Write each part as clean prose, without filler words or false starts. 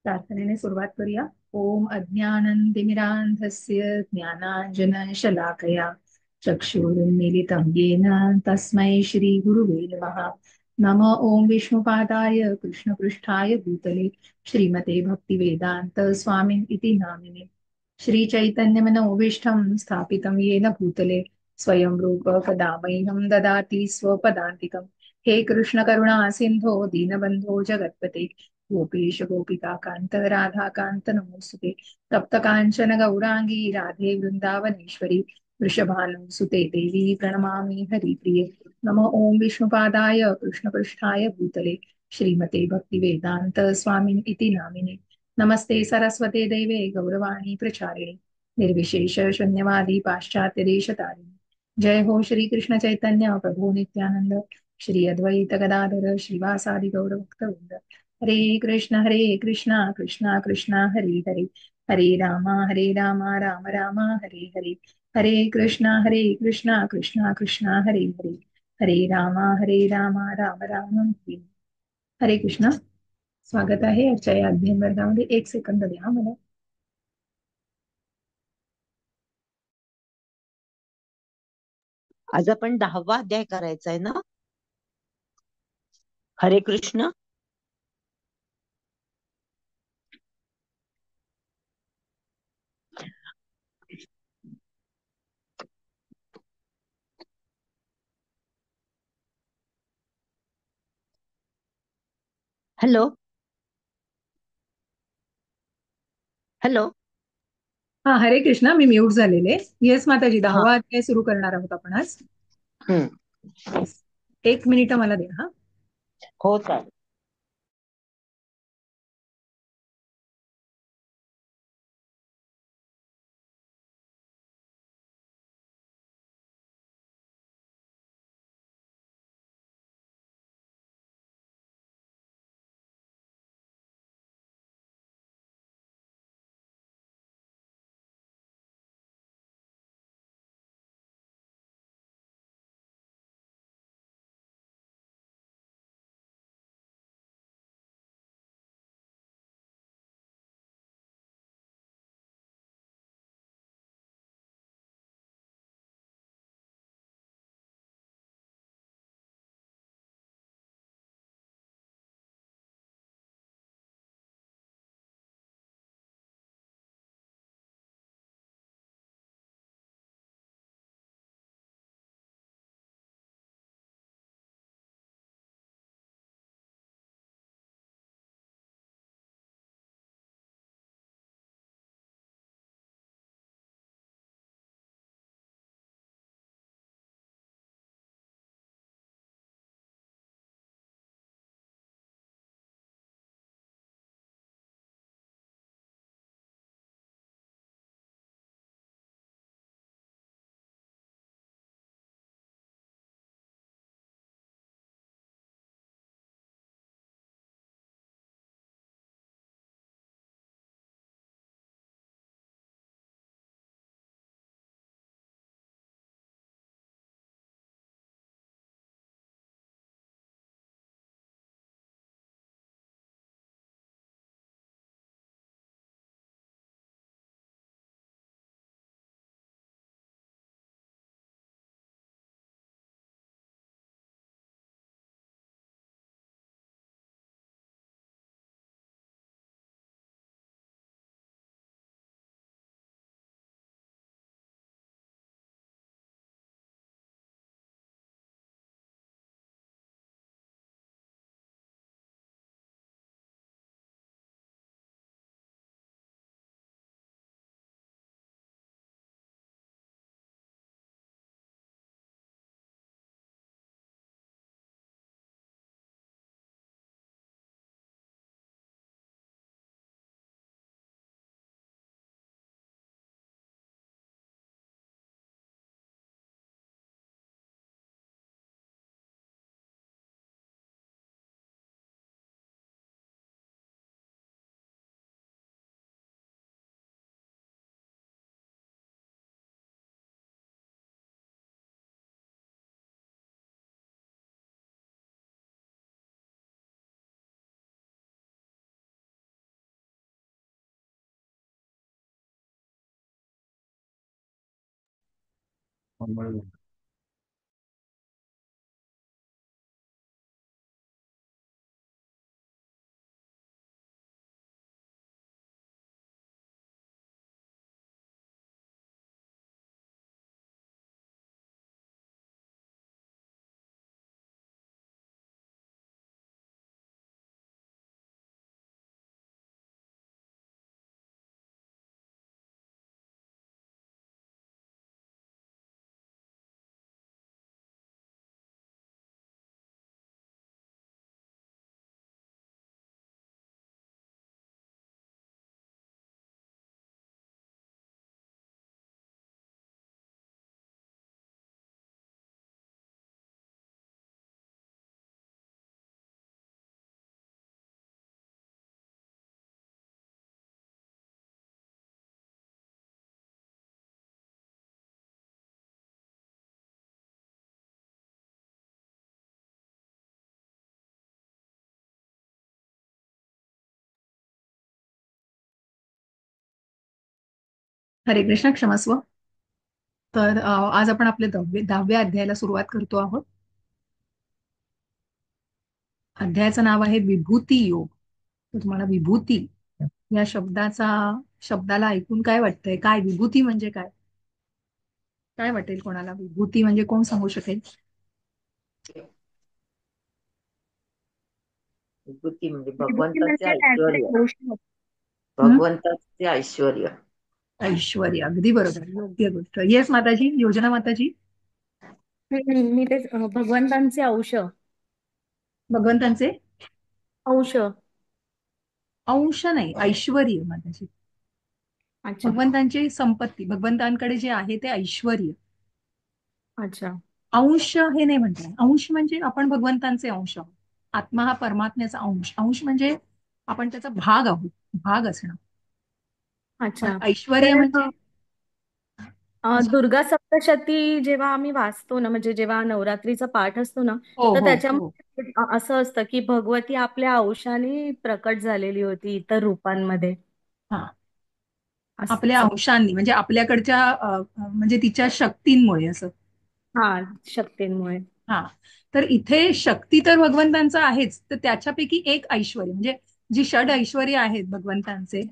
प्रार्थनेने सुरुवात करूया. ओम अज्ञानंतिमिरान्धस्य ज्ञानाञ्जनशलाकया चक्षुरुन्मीलितं येन तस्मै श्रीगुरुवे नमः. नम ओम विष्णुपादाय कृष्णपृष्ठाय भूतले श्रीमते भक्तिवेदान्त स्वामिन् इति नामिने. श्रीचैतन्यमनोभीष्टं स्थापितं येन भूतले स्वयं रूप कदा मह्यं ददाति स्वपदान्तिकम्. हे कृष्ण करुणा सिन्धो दीनबन्धो जगत्पते गोपीश गोपिका कांत राधा कांत नमोस्तुते. तप्त कांचन गौरांगी राधे वृंदावनेश्वरी वृषभानुसुते देवी प्रणमामि हरिप्रिये. नम ओम विष्णुपादाय कृष्णपृष्ठाय भूतले श्रीमते भक्तिवेदांत स्वामिन् इति नामिने. नमस्ते सरस्वते देवे गौरवाणी प्रचारिणे निर्विशेष शून्यवादी पाश्चात्य देशतारिणे. जय हो श्री कृष्ण चैतन्य प्रभु नित्यानंद श्री अद्वैत गदाधर श्रीवासादि गौरभक्तवृंद. हरे कृष्णा कृष्णा कृष्णा हरे हरे हरे राम राम राम हरे हरे. हरे कृष्णा कृष्णा कृष्णा हरे हरे हरे राम राम हरे. हरे कृष्णा. स्वागत आहे आजच्या या अध्ययन वर्गामध्ये. एक सेकंद द्या मला. आज आपण 10वा अध्याय करायचा आहे ना. हरे कृष्ण. Hello hello. हा, हरे कृष्णा. मी म्यूट झालेले. येस माताजी, हा. 10वा अध्याय सुरू करणार आहोत आपण आज. हम्म. एक मिनिट मला द्या. हा. हो चालेल. हरे कृष्ण, क्षमस्व. तर आज आपण आपल्या 10व्या अध्यायाला सुरुवात करतो आहोत. अध्यायाचं नाव आहे विभूती योग. तर तुम्हाला विभूती या शब्दाला ऐकून काय वाटतंय? काय विभूती म्हणजे काय? काय वाटेल कोणाला विभूती म्हणजे? कोण सांगू शकेल? विभूती म्हणजे विभूती भगवंताचे म्हणजे ऐश्वर्य. काहीतरी गोष्ट. हं? भगवंताचे ऐश्वर्य. ऐश्वर्य, अगदी बरोबर, योग्य गोष्ट. येस माताजी, योजना माताजी. मी तेच भगवंतांचे भगवंतांचे अंश. अंश नाही, ऐश्वर्य माताजी. अच्छा. भगवंतांची संपत्ती, भगवंतांकडे जे आहे ते ऐश्वर्य. अच्छा. अंश हे नाही म्हणतात. अंश म्हणजे आपण भगवंतांचे अंश आहोत. आत्मा हा परमात्म्याचा अंश. अंश म्हणजे आपण त्याचा भाग आहोत, भाग असणं. पण अच्छा. ऐश्वर्य तर म्हणजे दुर्गा सप्तशती जेव्हा आम्ही वाचतो ना, म्हणजे जेव्हा नवरात्रीचा पाठ असतो ना, हो तर हो हो. त्याच्यामध्ये असं असतं की भगवती आपल्या अंशाने प्रकट झालेली होती इतर रूपांमध्ये. हा, आपल्या असं. अंशांनी म्हणजे आपल्याकडच्या म्हणजे तिच्या शक्तींमुळे असं. हा, शक्तींमुळे. हा, तर इथे शक्ती तर भगवंतांचं आहेच, तर त्याच्यापैकी एक ऐश्वर्य म्हणजे जी षड ऐश्वर्य आहेत भगवंतांचे,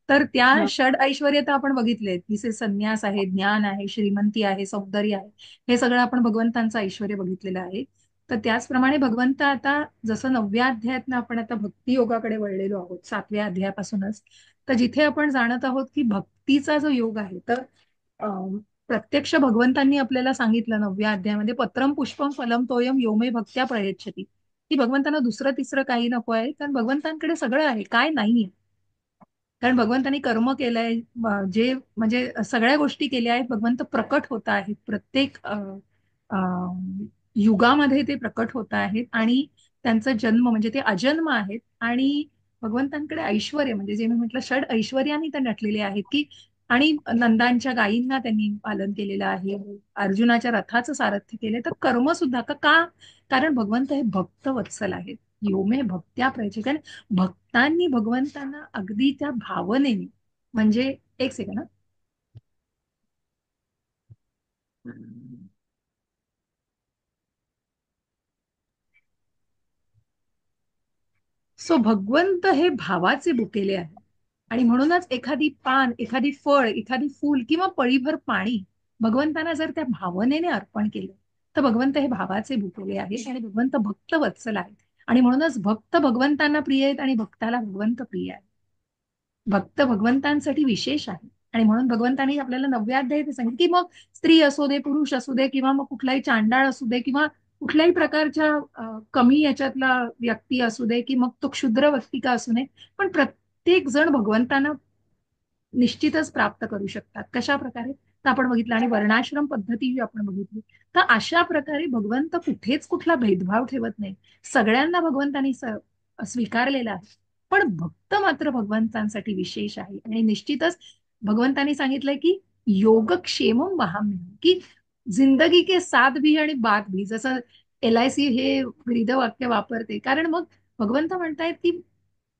तर त्या हा. षड ऐश्वर्य तर आपण बघितलेत. जसे संन्यास आहे, ज्ञान आहे, श्रीमंती आहे, सौंदर्य आहे, हे सगळं आपण भगवंतांचं ऐश्वर्य बघितलेलं आहे. तर त्याचप्रमाणे भगवंत आता जसं 9व्या अध्यायातनं आपण आता भक्ती योगाकडे वळलेलो आहोत, 7व्या अध्यायापासूनच. तर जिथे आपण जाणत आहोत की भक्तीचा जो योग आहे, तर प्रत्यक्ष भगवंतांनी आपल्याला सांगितलं 9व्या अध्यायामध्ये, पत्रम पुष्पम फलम तोयम यो मे भक्त्या प्रयच्छती, की भगवंतांना दुसरं तिसरं काही नको आहे, कारण भगवंतांकडे सगळं आहे, काय नाहीये. कारण भगवंतांनी कर्म केलंय, जे म्हणजे सगळ्या गोष्टी केल्या आहेत. भगवंत प्रकट होत आहेत प्रत्येक अ, युगामध्ये, ते प्रकट होत आहेत आणि त्यांचा जन्म म्हणजे ते अजन्म आहेत. आणि भगवंतांकडे ऐश्वर्य म्हणजे जे मी म्हटलं षड ऐश्वर्याने ते नटलेले आहेत, की आणि नंदांच्या गायींना त्यांनी पालन केलेलं आहे, अर्जुनाच्या रथाचं सारथ्य केले, तर कर्म सुद्धा का? कारण भगवंत हे भक्त वत्सल आहेत. योमे भक्त्या प्रयचे, कारण भक्तांनी भगवंतांना अगदी त्या भावनेने, म्हणजे एक सेकंड. सो भगवंत हे भावाचे भुकेले आहे. आणि म्हणूनच एखादी पान, एखादी फळ, एखादी फूल किंवा पळीभर पाणी भगवंतांना जर त्या भावनेने अर्पण केलं, तर भगवंत हे भावाचे भुकेले आहेत आणि भगवंत भक्त वत्सल आहेत. आणि म्हणूनच भक्त भगवंतांना प्रिय आहेत आणि भक्ताला भगवंत प्रिय आहे. भक्त भगवंतांसाठी विशेष आहे. आणि म्हणून भगवंतांनी आपल्याला 9व्या अध्यायात सांगितलं की मग स्त्री असू दे, पुरुष असू दे, किंवा मग कुठलाही चांडाळ असू दे, किंवा कुठल्याही प्रकारच्या कमी याच्यातला व्यक्ती असू दे, की मग तो क्षुद्र व्यक्ती का असू नये, पण प्रत्येक जण भगवंतांना निश्चितच प्राप्त करू शकतात. कशा प्रकारे? तर आपण बघितलं, आणि वर्णाश्रम पद्धती आपण बघितली. तर अशा प्रकारे भगवंत कुठेच कुठला भेदभाव ठेवत नाही, सगळ्यांना भगवंतांनी स्वीकारलेला आहे. पण भक्त मात्र भगवंतांसाठी विशेष आहे. आणि निश्चितच भगवंतांनी सांगितलंय की योगक्षेमम वहाम्य, की जिंदगी के साथ भी आणि बाद भी, जसं LIC हे ब्रीद वाक्य वापरते. कारण मग भगवंत म्हणतायत की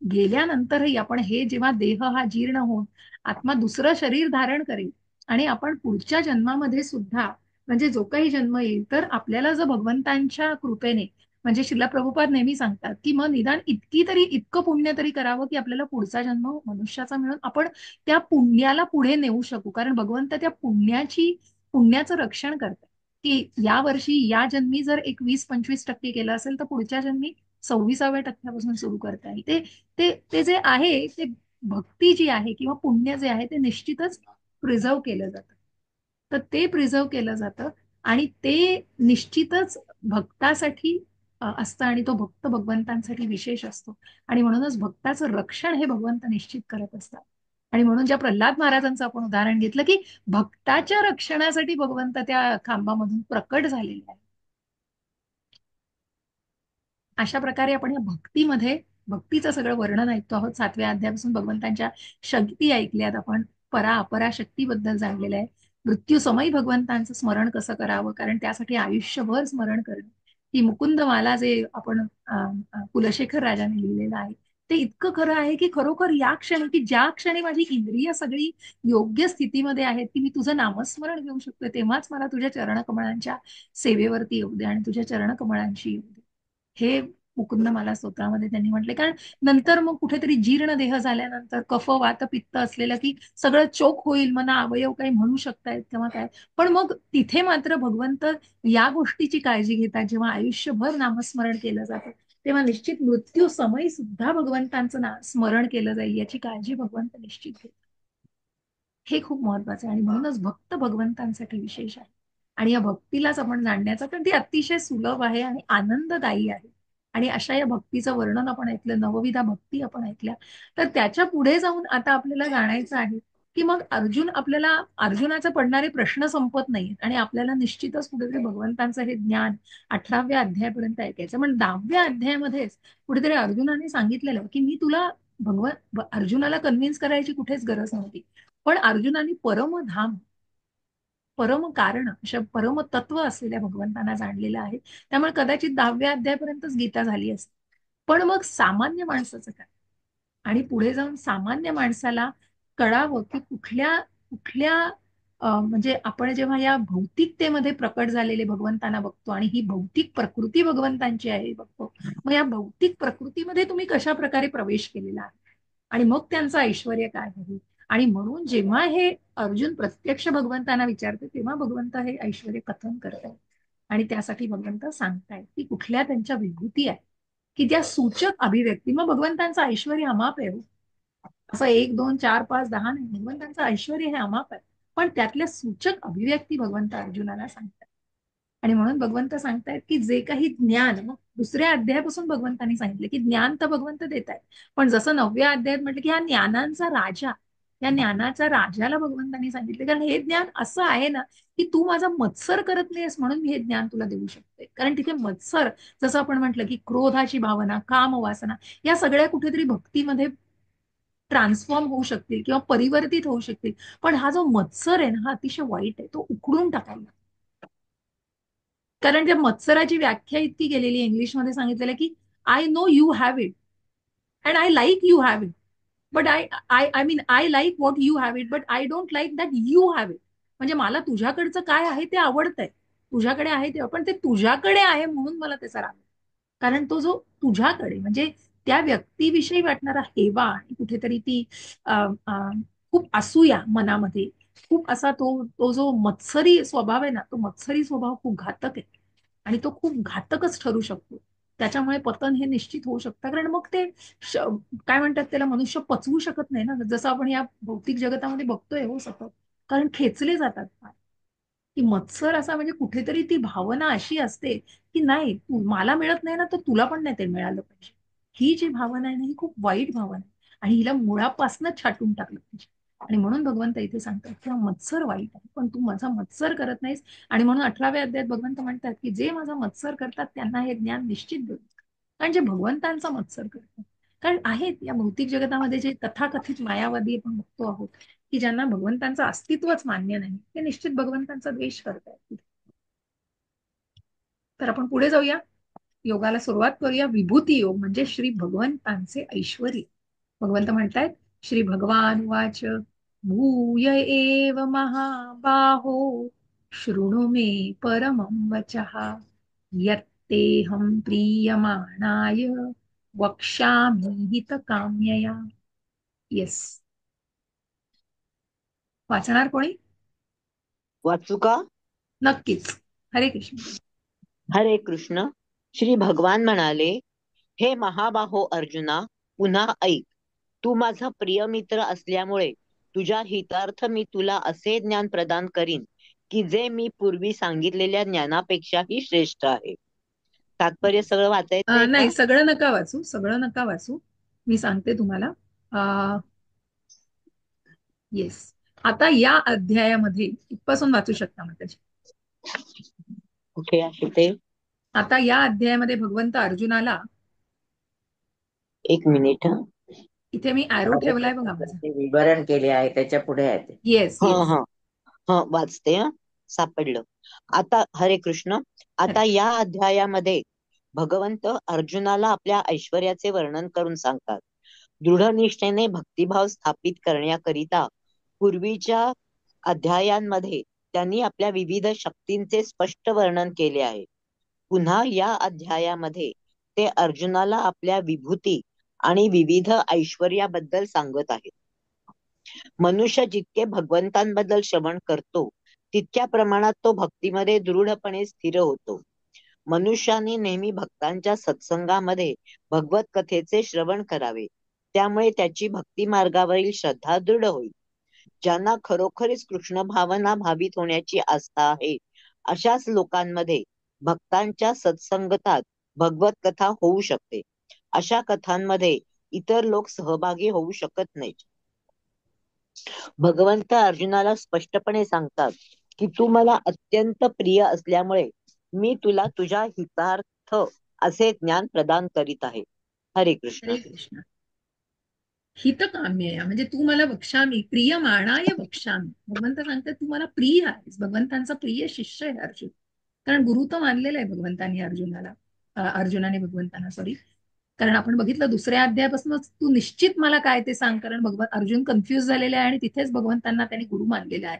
गेल्यानंतरही आपण हे जेव्हा देह हा जीर्ण होऊन आत्मा दुसरं शरीर धारण करेल, आणि आपण पुढच्या जन्मामध्ये सुद्धा म्हणजे जो काही जन्म येईल तर आपल्याला जर भगवंतांच्या कृपेने, म्हणजे श्रीला प्रभुपाद नेहमी सांगतात की मग निदान इतकं पुण्य तरी करावं की आपल्याला पुढचा जन्म मनुष्याचा मिळून आपण त्या पुण्याला पुढे नेऊ शकू. कारण भगवंत त्या पुण्याचं रक्षण करतात की या वर्षी या जन्मी जर एक 20-25% केलं असेल तर पुढच्या जन्मी 26व्या टक्क्यापासून सुरू करता येईल. ते ते ते जे आहे ते भक्ती जी आहे किंवा पुण्य जे आहे ते निश्चितच प्रिझर्व केलं जातं. तर ते प्रिझर्व केलं जातं आणि ते निश्चितच भक्तासाठी असतं आणि तो भक्त भगवंतांसाठी विशेष असतो. आणि म्हणूनच भक्ताचं रक्षण हे भगवंत निश्चित करत असतात. आणि म्हणून ज्या प्रल्हाद महाराजांचं आपण उदाहरण घेतलं की भक्ताच्या रक्षणासाठी भगवंत त्या खांबामधून प्रकट झालेले आहे. अशा प्रकारे आपण या भक्तीचं सगळं वर्णन ऐकतो आहोत. 7व्या अध्यायापासून भगवंतांच्या शक्ती ऐकल्यात आपण. परा अपरा शक्तीबद्दल जाणलेलं आहे. मृत्यूसमयी भगवंतांचं स्मरण कसं करावं, कारण त्यासाठी आयुष्यभर स्मरण करणं. ही मुकुंदमाला जे आपण कुलशेखर राजाने लिहिलेलं आहे ते इतकं खरं आहे की खरोखर या क्षणी, की ज्या क्षणी माझी इंद्रिय सगळी योग्य स्थितीमध्ये आहेत की मी तुझं नामस्मरण घेऊ शकतो, तेव्हाच मला तुझ्या चरणकमळांच्या सेवेवरती येऊ दे आणि तुझ्या चरणकमळांशी येऊ दे. हे मुकुंद मला स्तोत्रामध्ये त्यांनी म्हटले. कारण नंतर मग कुठेतरी जीर्ण देह झाल्यानंतर कफ वात पित्त असलेलं की सगळं चोख होईल, मना अवयव काही म्हणू शकतायत किंवा काय. पण मग तिथे मात्र भगवंत या गोष्टीची काळजी घेतात. जेव्हा आयुष्यभर नामस्मरण केलं जातं तेव्हा निश्चित मृत्यू समयी सुद्धा भगवंतांचं स्मरण केलं जाईल याची काळजी भगवंत निश्चित घेतात. हे खूप महत्वाचं आहे आणि म्हणूनच भक्त भगवंतांसाठी विशेष आहे. आणि या भक्तीलाच आपण जाणण्याचा, पण ती अतिशय सुलभ आहे आणि आनंददायी आहे. आणि अशा या भक्तीचं वर्णन आपण ऐकलं, नवविधा भक्ती आपण ऐकल्या. तर त्याच्या पुढे जाऊन आता आपल्याला जाणायचं आहे की मग अर्जुनाचे पडणारे प्रश्न संपत नाहीत आणि आपल्याला निश्चितच कुठेतरी भगवंतांचं हे ज्ञान 18व्या अध्यायापर्यंत ऐकायचं. पण 10व्या अध्यायामध्येच कुठेतरी अर्जुनाने सांगितलेलं की मी तुला अर्जुनाला कन्व्हिन्स करायची कुठेच गरज नव्हती. पण अर्जुनाने परमधाम, परम कारण, अशा परम तत्व असलेल्या भगवंतांना जाणलेलं आहे. त्यामुळे कदाचित 10व्या अध्यायापर्यंतच गीता झाली असते. पण मग सामान्य माणसाचं काय? आणि पुढे जाऊन सामान्य माणसाला कळावं की कुठल्या कुठल्या म्हणजे आपण जेव्हा या भौतिकतेमध्ये प्रकट झालेले भगवंतांना बघतो आणि ही भौतिक प्रकृती भगवंतांची आहे बघतो, मग या भौतिक प्रकृतीमध्ये तुम्ही कशा प्रकारे प्रवेश केलेला आहे आणि मग त्यांचं ऐश्वर काय आहे. आणि म्हणून जेव्हा हे अर्जुन प्रत्यक्ष भगवंतांना विचारते तेव्हा भगवंत हे ऐश्वर कथन करत आहेत. आणि त्यासाठी भगवंत सांगतायत की कुठल्या त्यांच्या विभूती आहे की त्या सूचक अभिव्यक्ती. मग भगवंतांचं ऐश्वर अमाप आहे हो. असं 1 2 4 5 10 नाही, भगवंतांचं ऐश्वर हे अमाप आहे. पण त्यातल्या सूचक अभिव्यक्ती भगवंत अर्जुनाला सांगतात. आणि म्हणून भगवंत सांगतायत की जे काही ज्ञान, मग 2ऱ्या अध्यायापासून भगवंतांनी सांगितलं की ज्ञान तर भगवंत देत आहेत. पण जसं 9व्या अध्यायात म्हटलं की या ज्ञानाच्या राजाला भगवंतांनी सांगितले. कारण हे ज्ञान असं आहे ना की तू माझा मत्सर करत नाहीस म्हणून मी हे ज्ञान तुला देऊ शकते. कारण तिथे मत्सर, जसं आपण म्हटलं की क्रोधाची भावना, काम वासना, या सगळ्या कुठेतरी भक्तीमध्ये ट्रान्सफॉर्म होऊ शकतील किंवा परिवर्तित होऊ शकतील. पण हा जो मत्सर आहे ना हा अतिशय वाईट आहे, तो उखडून टाकायला. कारण त्या मत्सराची व्याख्या इतकी गेलेली आहे, इंग्लिशमध्ये सांगितलेलं की I know you have it and I like you have it, but I mean I like what you have it but I don't like that you have it. म्हणजे मला तुझ्याकडचं काय आहे ते आवडतंय, तुझ्याकडे आहे ते, पण ते तुझ्याकडे आहे म्हणून मला त्याचा राग. कारण तो जो तुझ्याकडे, म्हणजे त्या व्यक्तीविषयी वाटणारा हेवा आणि कुठेतरी ती खूप असूया मनामध्ये, खूप असा तो तो जो मत्सरी स्वभाव आहे ना, तो मत्सरी स्वभाव खूप घातक आहे आणि तो खूप घातकच ठरू शकतो. त्याच्यामुळे पतन हे निश्चित होऊ शकतं. कारण मग ते श- काय म्हणतात त्याला, मनुष्य पचवू शकत नाही ना, जसं आपण या भौतिक जगतामध्ये बघतोय हो सतत. कारण खेचले जातात फार. की मत्सर असा, म्हणजे कुठेतरी ती भावना अशी असते की नाही, तू मला मिळत नाही ना तर तुला पण नाही ते मिळालं पाहिजे. ही जी भावना आहे ना ही खूप वाईट भावना आहे आणि हिला मुळापासूनच छाटून टाकलं पाहिजे. आणि म्हणून भगवंत इथे सांगतात की हा मत्सर वाईट आहे, पण तू माझा मत्सर करत नाहीस. आणि म्हणून 18व्या अध्यायात भगवंत म्हणतात की जे माझा मत्सर करतात त्यांना हे ज्ञान निश्चित देऊ. कारण जे भगवंतांचा मत्सर करतात, कारण आहेत या भौतिक जगतामध्ये जे तथाकथित मायावादी आपण बघतो आहोत की ज्यांना भगवंतांचं अस्तित्वच मान्य नाही, ते निश्चित भगवंतांचा द्वेष करतायत. तर आपण पुढे जाऊया, योगाला सुरुवात करूया. विभूती योग म्हणजे श्री भगवंतांचे ऐश्वर्य. भगवंत म्हणतायत, श्री भगवान वाच, भूय एव महाबाहो शृणु मे परमं वचः यत्तेऽहं प्रीयमाणाय वक्ष्यामि हितकाम्यया. येस. वाचणार कोणी? वाचू का? नक्कीच. हरे कृष्ण. हरे कृष्ण. श्री भगवान म्हणाले, हे महाबाहो अर्जुना, पुन्हा ऐक. तू माझा प्रिय मित्र असल्यामुळे तुझ्या हितार्थ मी तुला असे ज्ञान प्रदान करीन की जे मी पूर्वी सांगितलेल्या ज्ञानापेक्षाही श्रेष्ठ आहे. तात्पर्य सगळं वाचायचंय का? नाही, सगळं नका वाचू, सगळं नका वाचू. मी सांगते तुम्हाला. येस. आता या अध्यायामध्ये इथपासून वाचू शकता मग त्याची. कुठे आहे ते? आता या अध्यायामध्ये भगवंत अर्जुनाला, एक मिनिट हं. इथे मी ॲरो ठेवलाय बघा माझा. ते विवरण केले आहे त्याच्या पुढे आहे ते. येस हं येस. हं हं वाचते हं. सापडलं. आता हरे कृष्ण. आता या अध्यायामध्ये भगवंत अर्जुनाला आपल्या ऐश्वर्याचे वर्णन करून सांगतात. दृढ निष्ठेने भक्तिभाव स्थापित करण्याकरिता पूर्वीच्या अध्यायांमध्ये त्यांनी आपल्या विविध शक्तींचे स्पष्ट वर्णन केले आहे. पुन्हा या अध्यायामध्ये ते अर्जुनाला आपल्या विभूती आणि विविध ऐश्वर्याबद्दल सांगत आहेत. मनुष्य जितके भगवंतांबद्दल श्रवण करतो तितक्या प्रमाणात तो भक्तीमध्ये दृढपणे स्थिर होतो. मनुष्याने नेहमी भक्तांच्या सत्संगामध्ये भगवत कथेचे श्रवण करावे. त्यामुळे त्याची भक्ती मार्गावरील श्रद्धा दृढ होईल. ज्यांना खरोखरीच कृष्ण भावना भावित होण्याची आस्था आहे अशाच लोकांमध्ये भक्तांच्या सत्संगतात भगवत कथा होऊ शकते. अशा कथांमध्ये इतर लोक सहभागी होऊ शकत नाहीत. भगवंत अर्जुनाला स्पष्टपणे सांगतात की तू मला अत्यंत प्रिय असल्यामुळे मी तुला तुझ्या हितार्थ असे ज्ञान प्रदान करीत आहे. हरे कृष्ण. हरे कृष्ण. हितकाम्यया म्हणजे तू मला वक्ष्यामी, प्रियमाणाय वक्ष्यामी. भगवंत सांगतात तू मला प्रिय आहेस. भगवंतांचा प्रिय शिष्य आहे अर्जुन. कारण गुरु तर मानलेला आहे भगवंतांनी अर्जुनाला, अर्जुनाने भगवंतांना, सॉरी. कारण आपण बघितलं दुसऱ्या अध्यायापासूनच तू निश्चित मला काय ते सांग. कारण अर्जुन कन्फ्युज झालेला आहे आणि तिथेच भगवंतांना त्यांनी गुरु मानलेलं आहे.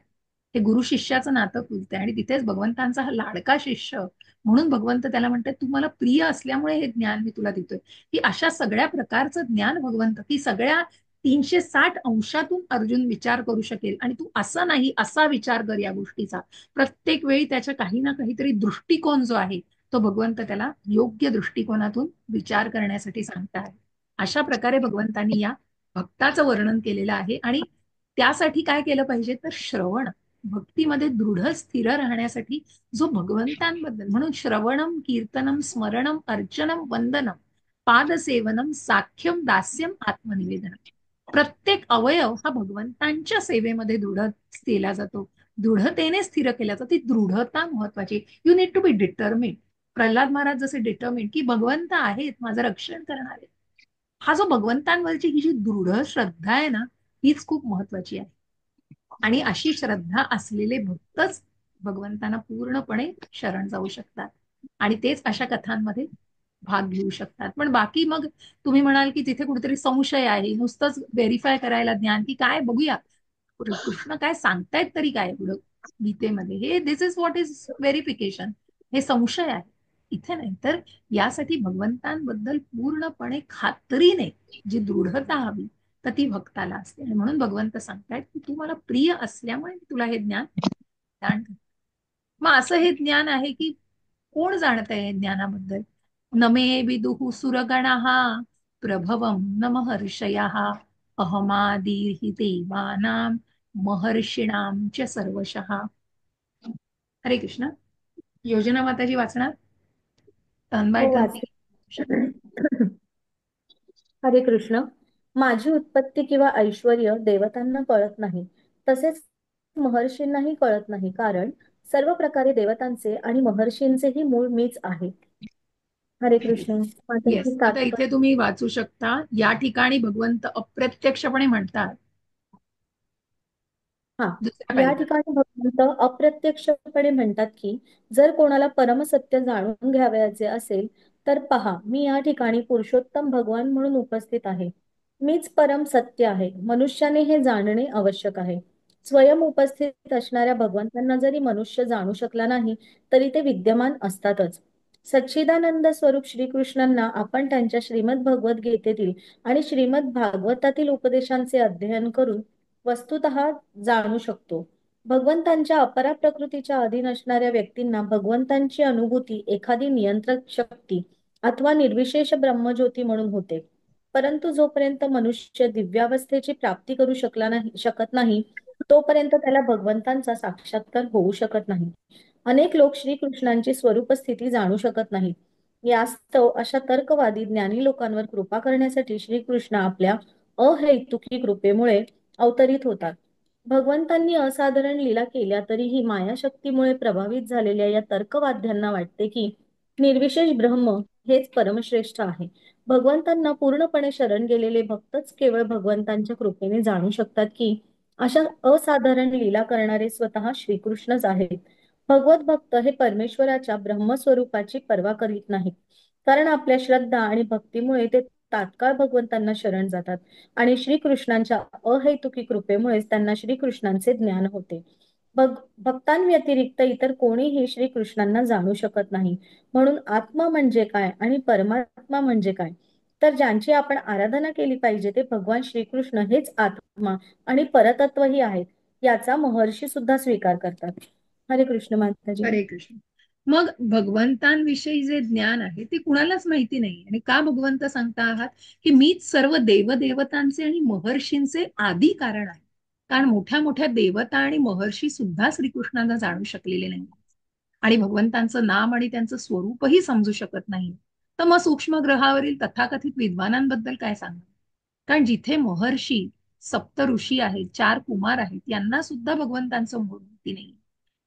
हे गुरु शिष्याचं नातं खुलतंय आणि तिथेच भगवंतांचा हा लाडका शिष्य म्हणून भगवंत त्याला म्हणतात तू मला प्रिय असल्यामुळे हे ज्ञान मी तुला देतोय. की अशा सगळ्या प्रकारचं ज्ञान भगवंत, की सगळ्या 360 अंशातून अर्जुन विचार करू शकेल. आणि तू असा नाही असा विचार कर या गोष्टीचा. प्रत्येक वेळी त्याच्या काही ना काहीतरी दृष्टिकोन जो आहे तो भगवंत त्याला योग्य दृष्टिकोनातून विचार करण्यासाठी सांगतात. अशा प्रकारे भगवंतांनी या भक्ताचं वर्णन केलेलं आहे. आणि त्यासाठी काय केलं पाहिजे तर श्रवण, भक्तीमध्ये दृढ स्थिर राहण्यासाठी जो भगवंतांबद्दल, म्हणून श्रवणम कीर्तनम स्मरणम अर्चनम वंदनम पादसेवनम साख्यम दास्यम आत्मनिवेदनम. प्रत्येक अवयव हा भगवंतांच्या सेवेमध्ये दृढ केला जातो, दृढतेने स्थिर केला जातो. ती दृढता महत्वाची. You need to be determine. Pralhad Maharaj जसे डिटर्मिन की भगवंत आहेत माझं रक्षण करणारे. हा जो भगवंतांवरची ही जी दृढ श्रद्धा आहे ना, हीच खूप महत्वाची आहे. आणि अशी श्रद्धा असलेले भक्तच भगवंतांना पूर्णपणे शरण जाऊ शकतात आणि तेच अशा कथांमध्ये भाग घेऊ शकतात. पण बाकी मग तुम्ही म्हणाल की तिथे कुठेतरी संशय आहे, नुसतंच व्हेरीफाय करायला ज्ञान की काय बघूया कृष्ण काय सांगतायत तरी काय पुढं गीतेमध्ये, हे दिस इज व्हॉट इज व्हेरिफिकेशन. हे संशय आहे, इथे नाही. तर यासाठी भगवंतांबद्दल पूर्णपणे खात्रीने जी दृढता हवी तर ती भक्ताला असते. आणि म्हणून भगवंत सांगतायत की तू मला प्रिय असल्यामुळे मी तुला हे ज्ञान दान करते. मग असं हे ज्ञान आहे की कोण जाणतंय हे ज्ञानाबद्दल? नमे विदुः सुरगणाः प्रभवं न महर्षयः अहमादिर्हि देवानां महर्षिणां च सर्वशः. हरे कृष्ण. योजना माताजी वाचणार टर्न बाय हो, टर्न. वाचते. हरे कृष्ण. माझी उत्पत्ती किंवा ऐश्वर्य देवतांना कळत नाही, तसेच महर्षींनाही कळत नाही, कारण सर्व प्रकारे देवतांचे आणि महर्षींचेही मूळ मीच आहे. हरे कृष्ण. माझं येस. हे आता इथे तात्पर्य. तुम्ही वाचू शकता. या ठिकाणी भगवंत अप्रत्यक्षपणे म्हणतात हा, दुसऱ्या या पायरीत. ठिकाणी भगवंत अप्रत्यक्षपणे म्हणतात की जर कोणाला परमसत्य जाणून घ्यावयाचे असेल तर पहा, मी या ठिकाणी पुरुषोत्तम भगवान म्हणून उपस्थित आहे. मीच परम सत्य आहे. मनुष्याने हे जाणणे आवश्यक आहे. स्वयं उपस्थित असणाऱ्या भगवंतांना जरी मनुष्य जाणू शकला नाही तरी ते विद्यमान असतातच. सच्चिदानंद स्वरूप श्रीकृष्णांना आपण त्यांच्या श्रीमद भगवद्गीतेतील आणि श्रीमद भागवतातील उपदेशांचे अध्ययन करून वस्तुतः जाणू शकतो. भगवंतांच्या अपरा प्रकृतीच्या अधीन असणाऱ्या व्यक्तींना भगवंतांची अनुभूती एखादी नियंत्रक शक्ती अथवा निर्विशेष ब्रह्मज्योती म्हणून होते. परंतु जोपर्यंत मनुष्य दिव्यावस्थेची प्राप्ती करू शकत नाही तोपर्यंत त्याला भगवंतांचा साक्षात्कार होऊ शकत नाही. अनेक लोक श्रीकृष्णांची स्वरूप स्थिती जाणू शकत नाहीत. यास्तव अशा तर्कवादी ज्ञानी लोकांवर कृपा करण्यासाठी श्रीकृष्ण आपल्या अहैतुकी कृपेमुळे अवतरित होतात. भगवंतांनी असाधारण लीला केल्या तरीही मायाशक्तीमुळे प्रभावित झालेल्या या तर्कवाद्यांना वाटते की निर्विशेष ब्रह्म हेच परमश्रेष्ठ आहे. भगवंतांना पूर्णपणे शरण गेलेले भक्तच केवळ भगवंतांच्या कृपेने जाणू शकतात की अशा असाधारण लीला करणारे स्वतः श्रीकृष्णच आहेत. भगवत भक्त हे परमेश्वराच्या ब्रह्मस्वरूपाची पर्वा करीत नाहीत, कारण आपल्या श्रद्धा आणि भक्तीमुळे ते तात्काळ भगवंतांना शरण जातात आणि श्रीकृष्णांच्या अहैतुकी कृपेमुळेच त्यांना श्रीकृष्णांचे ज्ञान होते. भक्तांव्यतिरिक्त इतर कोणीही श्रीकृष्णांना जाणू शकत नाही. म्हणून आत्मा म्हणजे काय आणि परमात्मा म्हणजे काय, तर ज्यांची आपण आराधना केली पाहिजे ते भगवान श्रीकृष्ण हेच आत्मा आणि परतत्वही आहेत, याचा महर्षी सुद्धा स्वीकार करतात. हरे कृष्ण माताजी. हरे कृष्ण. मग भगवंतांविषयी जे ज्ञान आहे ते कुणालाच माहिती नाही. आणि का भगवंत सांगता आहात की मीच सर्व देवदेवतांचे आणि महर्षींचे आदी कारण आहे. कारण मोठ्या मोठ्या देवता आणि महर्षी सुद्धा श्रीकृष्णांना जाणू शकलेले नाही आणि भगवंतांचं नाम आणि त्यांचं स्वरूपही समजू शकत नाही. तर मग सूक्ष्म ग्रहावरील तथाकथित विद्वानांबद्दल काय सांगणार? कारण जिथे महर्षी, सप्त ऋषी आहेत, 4 कुमार आहेत, यांना सुद्धा भगवंतांचं मूळ माहिती नाही.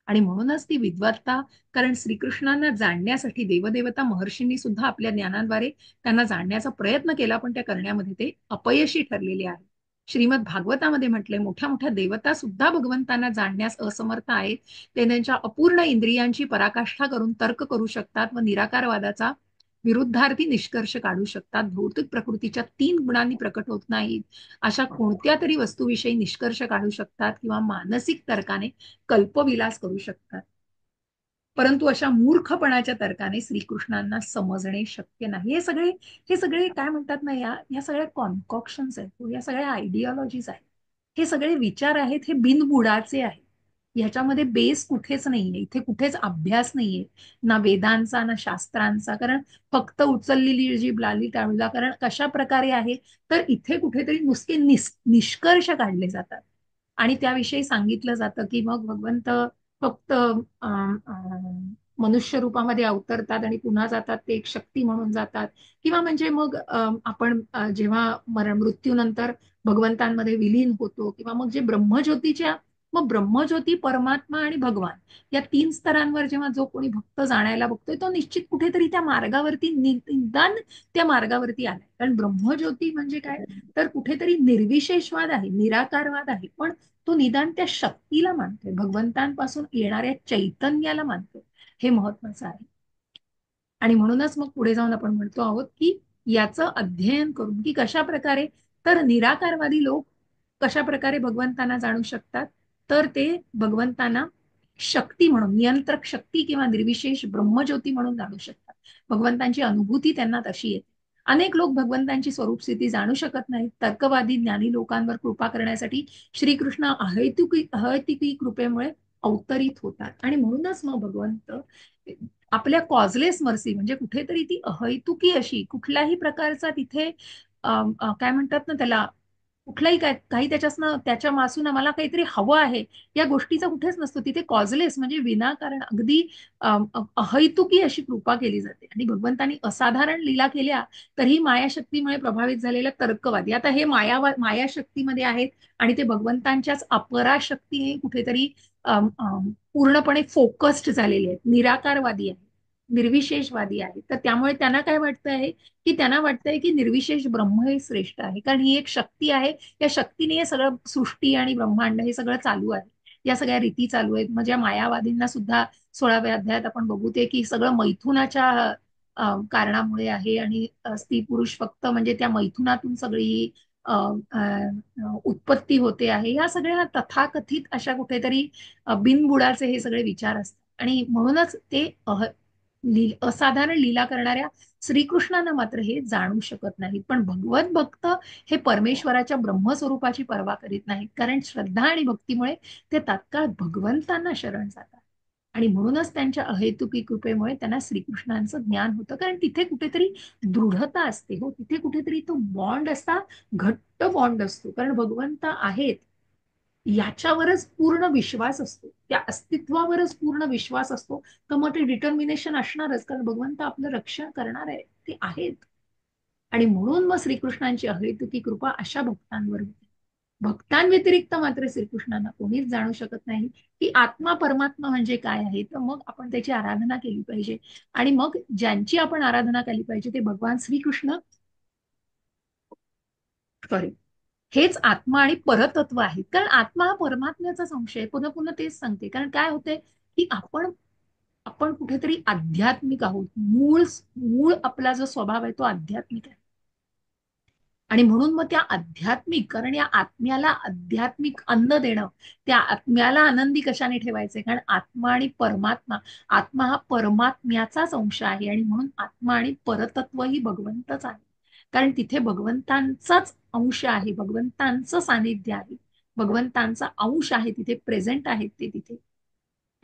आणि म्हणूनच ती विद्वत्ता, कारण श्रीकृष्णांना जाणण्यासाठी देवदेवता महर्षींनी सुद्धा आपल्या ज्ञानाद्वारे त्यांना जाणण्याचा प्रयत्न केला, पण त्या करण्यामध्ये ते अपयशी ठरलेले आहे. श्रीमद भागवतामध्ये म्हटलंय मोठ्या मोठ्या देवता सुद्धा भगवंतांना जाणण्यास असमर्थ आहेत. ते त्यांच्या अपूर्ण इंद्रियांची पराकाष्ठा करून तर्क करू शकतात व निराकारवादाचा विरुद्धार्थी निष्कर्ष काढू शकतात. भौतिक प्रकृतीच्या 3 गुणांनी प्रकट होत नाहीत अशा कोणत्या तरी वस्तूविषयी निष्कर्ष काढू शकतात किंवा मानसिक तर्काने कल्पविलास करू शकतात. परंतु अशा मूर्खपणाच्या तर्काने श्रीकृष्णांना समजणे शक्य नाही. हे सगळे काय म्हणतात ना, या सगळ्या कॉन्कॉक्शन्स आहेत, या सगळ्या आयडिओलॉजीज आहेत, हे सगळे विचार आहेत, हे बिनबुडाचे आहेत. ह्याच्यामध्ये बेस कुठेच नाहीये, इथे कुठेच अभ्यास नाहीये, ना वेदांचा ना शास्त्रांचा. कारण फक्त उचललेली जी ब्लाली टाळूला, कारण कशा प्रकारे आहे तर इथे कुठेतरी नुसते निष्कर्ष काढले जातात आणि त्याविषयी सांगितलं जातं की मग भगवंत फक्त मनुष्य रूपामध्ये अवतरतात आणि पुन्हा जातात, ते एक शक्ती म्हणून जातात. किंवा म्हणजे मग आपण जेव्हा मृत्यूनंतर भगवंतांमध्ये विलीन होतो, किंवा मग जे ब्रह्मज्योतीच्या, मग ब्रह्मज्योती, परमात्मा आणि भगवान या 3 स्तरांवर जेव्हा जो कोणी भक्त जाणायला बघतोय तो निश्चित कुठेतरी त्या मार्गावरती निदान त्या मार्गावरती आलाय. कारण ब्रह्मज्योती म्हणजे काय तर कुठेतरी निर्विशेषवाद आहे, निराकारवाद आहे, पण तो निदान त्या शक्तीला मानतोय, भगवंतांपासून येणाऱ्या चैतन्याला मानतोय. हे महत्वाचं आहे. आणि म्हणूनच मग पुढे जाऊन आपण म्हणतो आहोत की याचं अध्ययन करून की कशा प्रकारे, तर निराकारवादी लोक कशा प्रकारे भगवंतांना जाणू शकतात, तर ते भगवंतांना शक्ती म्हणून, नियंत्रक शक्ती किंवा निर्विशेष ब्रह्मज्योती म्हणून जाणू शकतात. भगवंतांची अनुभूती त्यांना तशी येते. अनेक लोक भगवंतांची स्वरूप स्थिती जाणू शकत नाहीत. तर्कवादी ज्ञानी लोकांवर कृपा करण्यासाठी श्रीकृष्ण अहैतुकी कृपेमुळे अवतरित होतात. आणि म्हणूनच मग भगवंत आपल्या कॉजलेस मर्सी, म्हणजे कुठेतरी ती अहैतुकी अशी, कुठल्याही प्रकारचा तिथे काय म्हणतात ना त्याला, कुठलाही काही त्याच्यासनं त्याच्या मासून आम्हाला काहीतरी हवं आहे या गोष्टीचा कुठेच नसतो. तिथे कॉजलेस म्हणजे विनाकारण अगदी अहैतुकी अशी कृपा केली जाते. आणि भगवंतांनी असाधारण लीला केल्या तरीही मायाशक्तीमुळे प्रभावित झालेल्या तर्कवादी आता हे मायाशक्तीमध्ये आहेत आणि ते भगवंतांच्याच अपराशक्तीने कुठेतरी पूर्णपणे फोकस्ड झालेले आहेत, निराकारवादी आहेत, निर्विशेषवादी आहेत. तर त्यामुळे त्यांना काय वाटतं आहे की त्यांना वाटतंय की निर्विशेष ब्रह्म हे श्रेष्ठ आहे, कारण ही एक शक्ती आहे, या शक्तीने हे सगळं सृष्टी आणि ब्रह्मांड हे सगळं चालू आहे, या सगळ्या रीती चालू आहेत. म्हणजे मायावादींना सुद्धा 16व्या अध्यायात आपण बघू ते की सगळं मैथुनाच्या कारणामुळे आहे आणि स्त्री पुरुष फक्त म्हणजे त्या मैथुनातून सगळी उत्पत्ती होते आहे, या सगळ्या तथाकथित अशा कुठेतरी बिनबुडाचे हे सगळे विचार असतात. आणि म्हणूनच ते असाधारण लीला करणाऱ्या श्रीकृष्णांना मात्र हे जाणू शकत नाहीत. पण भगवत भक्त हे परमेश्वराच्या ब्रह्मस्वरूपाची पर्वा करीत नाहीत, कारण श्रद्धा आणि भक्तीमुळे ते तात्काळ भगवंतांना शरण जातात. आणि म्हणूनच त्यांच्या अहेतुकी कृपेमुळे त्यांना श्रीकृष्णांचं ज्ञान होतं, कारण तिथे कुठेतरी दृढता असते. हो, तिथे कुठेतरी तो बॉन्ड असा घट्ट बॉन्ड असतो, कारण भगवंत आहेत याच्यावरच पूर्ण विश्वास असतो, त्या अस्तित्वावरच पूर्ण विश्वास असतो. तर मग ते डिटर्मिनेशन असणारच, कारण भगवंत आपलं रक्षण करणार आहे, ते आहेत. आणि म्हणून मग श्रीकृष्णांची अहेतुकी कृपा अशा भक्तांवर होते. भक्तांव्यतिरिक्त मात्र श्रीकृष्णांना कोणीच जाणू शकत नाही की आत्मा परमात्मा म्हणजे काय आहे. तर मग आपण त्याची आराधना केली पाहिजे. आणि मग ज्यांची आपण आराधना केली पाहिजे ते भगवान श्रीकृष्ण, सॉरी, हेच आत्मा आणि परतत्व आहेत. कारण आत्मा हा परमात्म्याचा संशय आहे. पुन्हा पुन्हा तेच सांगते, कारण काय होते की आपण आपण कुठेतरी आध्यात्मिक आहोत. मूळ मूळ आपला जो स्वभाव आहे तो आध्यात्मिक आहे. आणि म्हणून मग त्या आध्यात्मिक, कारण या आत्म्याला आध्यात्मिक अन्न देणं, त्या आत्म्याला आनंदी कशाने ठेवायचे, कारण आत्मा आणि परमात्मा, आत्मा हा परमात्म्याचाच अंश आहे. आणि म्हणून आत्मा आणि परतत्व ही भगवंतच आहे, कारण तिथे भगवंतांचाच अंश आहे, भगवंतांचं सानिध्य आहे, भगवंतांचा अंश आहे, तिथे प्रेझेंट आहेत ते तिथे.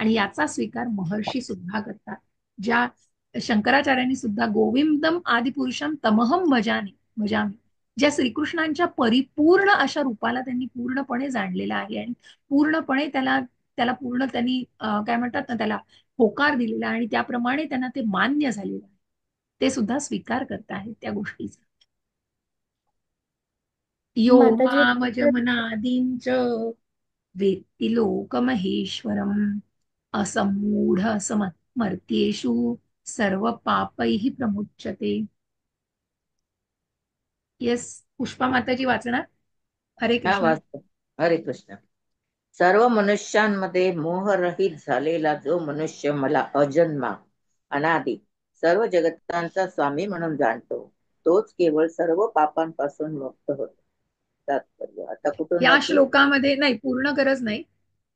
आणि याचा स्वीकार महर्षी सुद्धा करतात. ज्या शंकराचार्यांनी सुद्धा गोविंदम आदिपुरुषम तमहम भजामी, ज्या श्रीकृष्णांच्या परिपूर्ण अशा रूपाला त्यांनी पूर्णपणे जाणलेलं आहे आणि पूर्णपणे त्याला त्याला पूर्ण त्यांनी काय म्हणतात ना, त्याला होकार दिलेला, आणि त्याप्रमाणे त्यांना ते मान्य झालेलं आहे, ते सुद्धा स्वीकार करत आहेत त्या गोष्टीचा. यो माताजी, मामजमनादींच वेत्ति लोकमहेश्वरम् असमूढ असमर्त्येषु सर्व पापैः प्रमुच्यते. येस, पुष्पा माताजी वाचणार. हरे हा कृष्ण. वाचतो. हरे कृष्ण. सर्व मनुष्यांमध्ये मोहरहित झालेला जो मनुष्य मला अजन्मा अनादी सर्व जगतांचा स्वामी म्हणून जाणतो, तोच केवळ सर्व पापांपासून मुक्त होतो. तात्पर्य आता कुठून या वाचू? श्लोकामध्ये नाही, पूर्ण गरज नाही,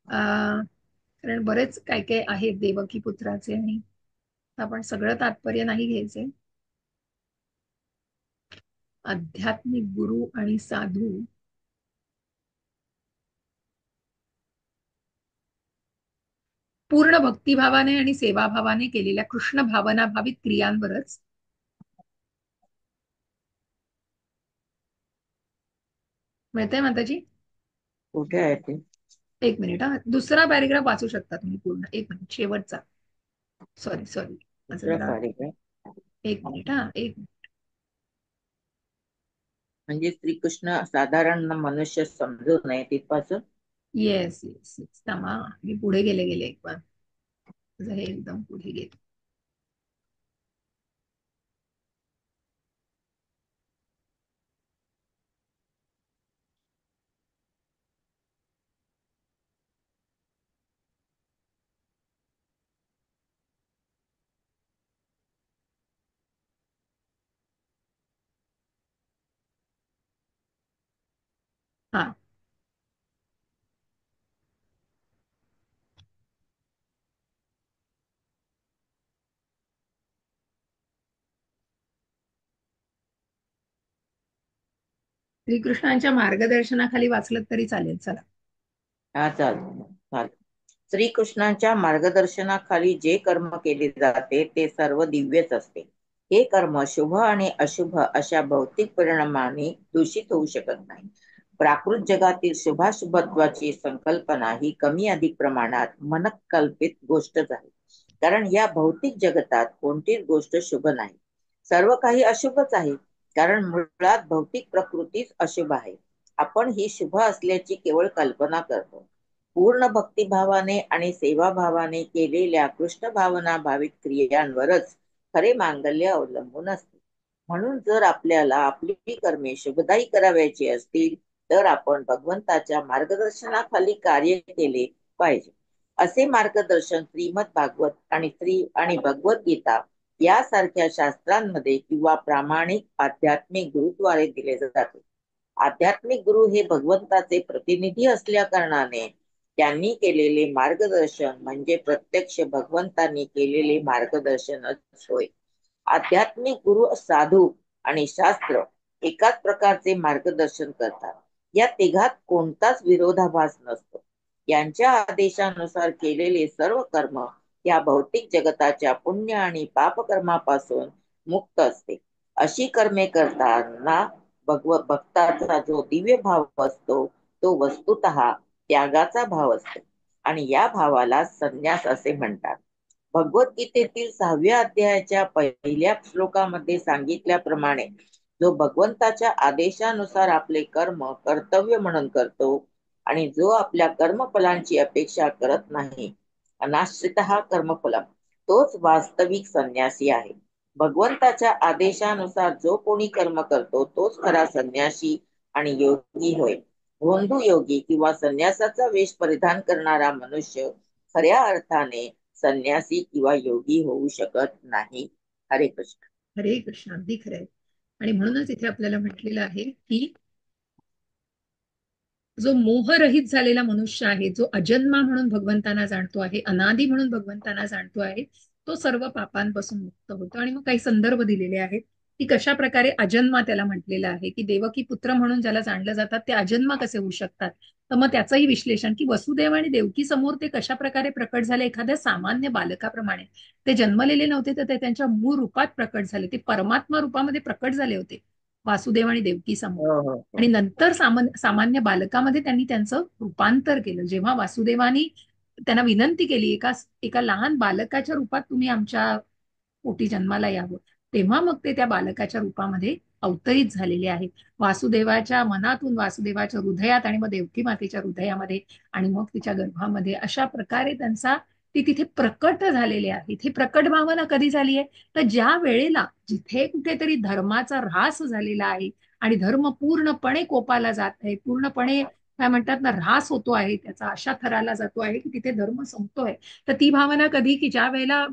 कारण बरेच काय काय आहेत देवकी पुत्राचे, आणि आपण सगळं तात्पर्य नाही घ्यायचे. आध्यात्मिक गुरु आणि साधू पूर्ण भक्तिभावाने आणि सेवाभावाने केलेल्या कृष्ण भावना भावित क्रियांवरच. मिळतंय माताजी? कुठे आहे ते? एक मिनिट हा, दुसरा पॅरेग्राफ वाचू शकता तुम्ही पूर्ण. एक मिनिट, शेवटचा. सॉरी सॉरी, माझं दुसरा जरा, पॅरेग्राफ. एक मिनिट हा, एक मिनिट. म्हणजे श्रीकृष्ण साधारण मनुष्य समजू नये तिथपासून. येस येस येस, थांबा, मी पुढे गेले गेले एक बार, माझं हे एकदम पुढे गेले. हा, श्रीकृष्णांच्या मार्गदर्शनाखाली वाचलं तरी चालेल. चला. हा चालेल. श्रीकृष्णांच्या मार्गदर्शनाखाली जे कर्म केले जाते ते सर्व दिव्यच असते. हे कर्म शुभ आणि अशुभ अशा भौतिक परिणामाने दूषित होऊ शकत नाही. प्राकृत जगातील शुभाशुभत्वाची संकल्पना ही कमी अधिक प्रमाणात मनकल्पित गोष्टच आहे. कारण या भौतिक जगतात कोणतीच गोष्ट शुभ नाही, सर्व काही अशुभच आहे. कारण मुळात भौतिक प्रकृतीच अशुभ आहे. आपण ही शुभ असल्याची केवळ कल्पना करतो. पूर्ण भक्तिभावाने आणि सेवाभावाने केलेल्या कृष्ण भावना भावित क्रियांवरच खरे मांगल्य अवलंबून असते. म्हणून जर आपल्याला आपली कर्मे शुभदायी करावयाची असतील तर आपण भगवंताच्या मार्गदर्शनाखाली कार्य केले पाहिजे. असे मार्गदर्शन श्रीमद भागवत आणि भगवद्गीता यासारख्या शास्त्रांमध्ये किंवा प्रामाणिक आध्यात्मिक गुरुद्वारे दिले जाते. आध्यात्मिक गुरु हे भगवंताचे प्रतिनिधी असल्या कारणाने त्यांनी केलेले मार्गदर्शन म्हणजे प्रत्यक्ष भगवंतांनी केलेले मार्गदर्शनच होय. आध्यात्मिक गुरु साधू आणि शास्त्र एकाच प्रकारचे मार्गदर्शन करतात. या तिघात कोणताच विरोधाभास नसतो. यांच्या आदेशानुसार केलेले सर्व कर्म या भौतिक जगताच्या पुण्य आणि पापकर्मापासून मुक्त असते. अशी कर्मे करताना भक्ताचा जो दिव्य भाव असतो तो वस्तुतः त्यागाचा भाव असतो आणि या भावाला संन्यास असे म्हणतात. भगवद्गीतेतील 6व्या अध्यायाच्या पहिल्या श्लोकामध्ये सांगितल्याप्रमाणे जो भगवंताच्या आदेशानुसार आपले कर्म कर्तव्य म्हणून करतो आणि जो आपल्या कर्मफलांची अपेक्षा करत नाही, अनाश्रितः कर्मफलम, तोच वास्तविक संन्यासी आहे. भगवंताच्या आदेशानुसार जो कोणी कर्म करतो तोच खरा संन्यासी आणि योगी होय. भोंदू योगी किंवा संन्यासाचा वेश परिधान करणारा मनुष्य खऱ्या अर्थाने संन्यासी किंवा योगी होऊ शकत नाही. हरे कृष्ण. हरे कृष्ण. अगदी खरंय. आणि म्हणूनच इथे आपल्याला म्हटलेलं आहे की जो मोहरहित झालेला मनुष्य आहे, जो अजन्मा म्हणून भगवंतांना जाणतो आहे, अनादी म्हणून भगवंतांना जाणतो आहे, तो सर्व पापांपासून मुक्त होतो. आणि मग काही संदर्भ दिलेले आहेत की कशा प्रकारे अजन्मा त्याला म्हटलेलं आहे, की देवकी पुत्र म्हणून ज्याला जाणलं जातात ते अजन्मा कसे होऊ शकतात. तर मग त्याचंही विश्लेषण की वसुदेव आणि देवकी समोर ते कशा प्रकारे प्रकट झाले. एखाद्या सामान्य बालकाप्रमाणे ते जन्मलेले नव्हते, तर ते त्यांच्या मूळ रूपात प्रकट झाले. ते परमात्मा रूपामध्ये प्रकट झाले होते वासुदेव आणि देवकी समोर. आणि नंतर सामान्य बालकामध्ये त्यांनी त्यांचं रूपांतर केलं. जेव्हा वासुदेवानी त्यांना विनंती केली, एका लहान बालकाच्या रूपात तुम्ही आमच्या पोटी जन्माला यावं, तेव्हा मग ते त्या बालकाच्या रूपामध्ये अवतरित झालेले आहेत. वासुदेवाच्या मनातून वासुदेवाच्या हृदयात आणि मग देवकी मातेच्या हृदयामध्ये आणि मग तिच्या गर्भामध्ये अशा प्रकारे ते तिथे प्रकट झालेले आहेत. ही प्रकट भावना कधी झाली आहे, तर ज्या वेळेला जिथे कुठेतरी धर्माचा ऱ्हास झालेला आहे आणि धर्म पूर्णपणे कोपाला जात आहे, पूर्णपणे काय म्हणतात ना ऱ्हास होतो आहे, त्याचा अशा थराला जातो आहे की तिथे धर्म संपतोय. तर ती भावना कधी की ज्या वेळेला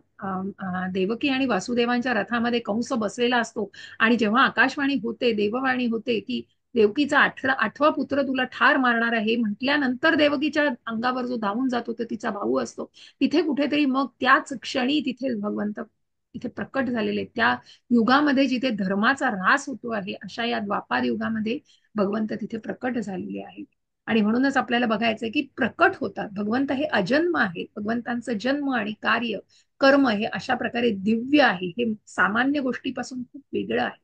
देवकी आणि वासुदेवांच्या रथामध्ये कंस बसलेला असतो आणि जेव्हा आकाशवाणी होते, देववाणी होते की देवकीचा आठवा पुत्र तुला ठार मारणार आहे म्हटल्यानंतर देवकीच्या अंगावर जो धावून जातो तो तिचा भाऊ असतो. तिथे कुठेतरी मग त्याच क्षणी तिथे भगवंत इथे प्रकट झालेले. त्या युगामध्ये जिथे धर्माचा ऱ्हास होतो आहे अशा या द्वापार युगामध्ये भगवंत तिथे प्रकट झालेले आहेत. आणि म्हणूनच आपल्याला बघायचंय की प्रकट होतात. भगवंत हे अजन्म आहे. भगवंतांचं जन्म आणि कार्य कर्म हे अशा प्रकारे दिव्य आहे. हे सामान्य गोष्टीपासून खूप वेगळं आहे.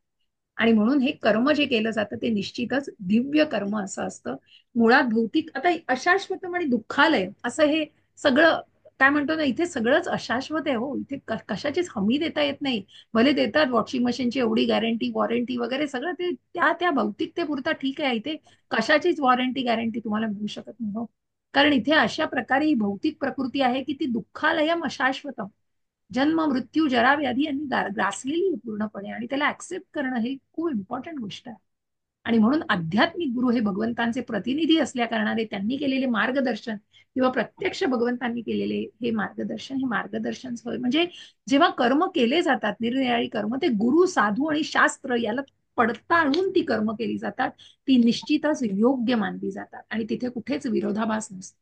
आणि म्हणून हे कर्म जे केलं जातं ते निश्चितच दिव्य कर्म असं असतं. मुळात भौतिक आता अशाश्वत आणि दुःखालय असं हे सगळं काय म्हणतो ना, इथे सगळंच अशाश्वत आहे. हो, इथे कशाचीच हमी देता येत नाही. भले देतात वॉशिंग मशीनची एवढी गॅरंटी वॉरंटी वगैरे सगळं ते त्या भौतिकतेपुरता ठीक आहे. इथे कशाचीच वॉरंटी गॅरंटी तुम्हाला मिळू शकत नाही. हो, कारण इथे अशा प्रकारे ही भौतिक प्रकृती आहे की ती दुःखालयम अशाश्वतम, जन्म मृत्यू जरा व्याधी यांनी ग्रासलेली आहे पूर्णपणे. आणि त्याला ऍक्सेप्ट करणं हे खूप इम्पॉर्टंट गोष्ट आहे. आणि म्हणून आध्यात्मिक गुरु हे भगवंतांचे प्रतिनिधी असल्या कारणाने त्यांनी केलेले मार्गदर्शन किंवा प्रत्यक्ष भगवंतांनी केलेले हे मार्गदर्शन होय. म्हणजे जेव्हा कर्म केले जातात निरनिराळी कर्म, ते गुरु साधू आणि शास्त्र याला पडताळून ती कर्म केली जातात. ती निश्चितच योग्य मानली जातात आणि तिथे कुठेच विरोधाभास नसतो.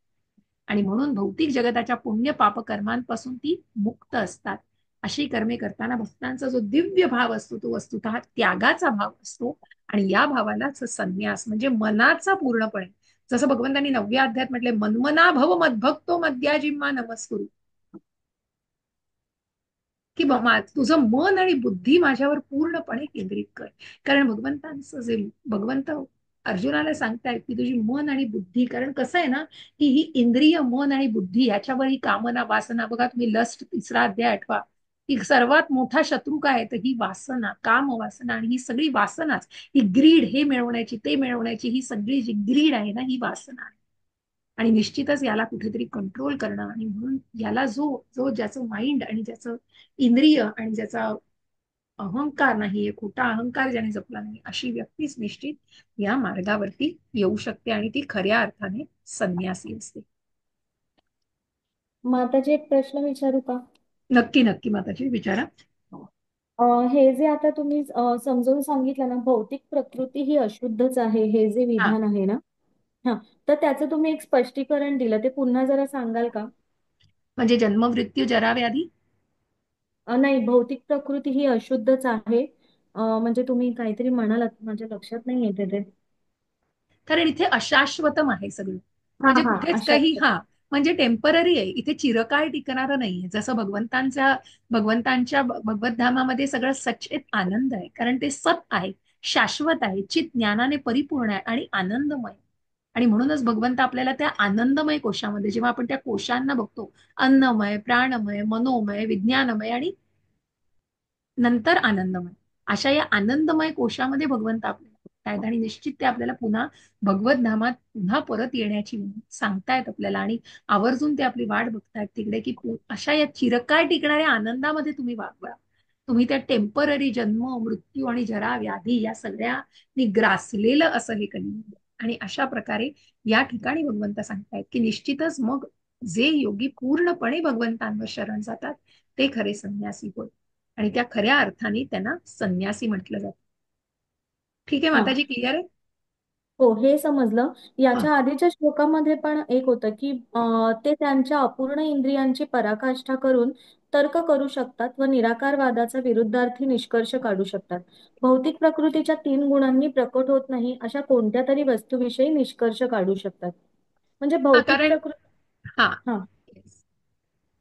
आणि म्हणून भौतिक जगताच्या पुण्य पाप कर्मांपासून ती मुक्त असतात. अशी कर्मे करताना भक्तांचा जो दिव्य भाव असतो तो वस्तुतः त्यागाचा भाव असतो. आणि या भावालाच संन्यास म्हणजे मनाचा पूर्णपणे, जसं भगवंतांनी 9व्या अध्यायात म्हटले, मन्मना भव मद्भक्तो मद्याजिम्मा नमस्कुरु, की तुझं मन आणि बुद्धी माझ्यावर पूर्णपणे केंद्रित कर. कारण भगवंतांचं जे भगवंत अर्जुनाला सांगतायत की तुझी मन आणि बुद्धी, कारण कसं आहे ना की ही इंद्रिय मन आणि बुद्धी ह्याच्यावर ही कामना वासना, बघा तुम्ही लस्ट 3रा अध्याय आठवा, की सर्वात मोठा शत्रू काय आहे तर ही वासना, काम वासना. आणि ही सगळी वासनाच, ही ग्रीड, हे मिळवण्याची ते मिळवण्याची ही सगळी जी ग्रीड आहे ना ही वासना आहे. आणि निश्चितच याला कुठेतरी कंट्रोल करणं. आणि म्हणून याला जो जो ज्याचं माइंड आणि ज्याचं इंद्रिय आणि ज्याचा अहंकार नाहीये, खोटा अहंकार ज्याने जपला नाही, अशी व्यक्तीच निश्चित या मार्गावरती येऊ शकते आणि ती खऱ्या अर्थाने संन्यासी असते. माताजी एक प्रश्न विचारू का? नक्की नक्की माताजी विचारा. हे जे आता तुम्ही समजावून सांगितलं ना, भौतिक प्रकृती ही अशुद्धच आहे, हे जे हा, विधान आहे ना, हा, तर त्याचं तुम्ही एक स्पष्टीकरण दिलं, ते पुन्हा जरा सांगाल का? म्हणजे जन्म मृत्यू जरा व्याधी. नाही, भौतिक प्रकृती ही अशुद्धच आहे. म्हणजे तुम्ही काहीतरी म्हणालात, माझ्या लक्षात नाही येते ते. कारण इथे अशाश्वतम आहे सगळं. हा म्हणजे हा, कुठेच अशा. काही, हा, म्हणजे टेम्पररी आहे, इथे चिरकाळ टिकणारं नाहीये. जसं भगवंतांच्या भगवत धामामध्ये सगळं सच्चित आनंद आहे, कारण ते सत आहे, शाश्वत आहे, चित ज्ञानाने परिपूर्ण आहे आणि आनंदमय. आणि म्हणूनच भगवंत आपल्याला त्या आनंदमय कोशामध्ये, जेव्हा आपण त्या कोशांना बघतो, अन्नमय, प्राणमय, मनोमय, विज्ञानमय आणि नंतर आनंदमय, अशा या आनंदमय कोशामध्ये भगवंत आपल्याला आहेत. आणि निश्चित ते आपल्याला पुन्हा भगवत धामात पुन्हा परत येण्याची सांगतायत आपल्याला. आणि आवर्जून ते आपली वाट बघतायत तिकडे, की अशा या चिरकाळ टिकणाऱ्या आनंदामध्ये तुम्ही वागवा. तुम्ही त्या टेम्पररी जन्म मृत्यू आणि जरा व्याधी या सगळ्यांनी ग्रासलेलं असं हे कलियुग. आणि अशा प्रकारे या ठिकाणी भगवंत सांगतायत की निश्चितच मग जे योगी पूर्णपणे भगवंतांवर शरण जातात ते खरे संन्यासी होत. आणि त्या खऱ्या अर्थाने त्यांना संन्यासी म्हटलं जातं. ठीक आहे हा, माताजी, क्लिअर आहे? हो, हे समजलं. हा. याच्या आधीच्या श्लोकामध्ये पण एक होतं की ते त्यांच्या अपूर्ण इंद्रियांची पराकाष्ठा करून तर्क करू शकतात व निराकारवादाचा विरुद्धार्थी निष्कर्ष काढू शकतात. भौतिक प्रकृतीच्या 3 गुणांनी प्रकट होत नाही अशा कोणत्या तरी वस्तूविषयी निष्कर्ष काढू शकतात. म्हणजे हा, भौतिक कारण, प्रकृती. हा, हा,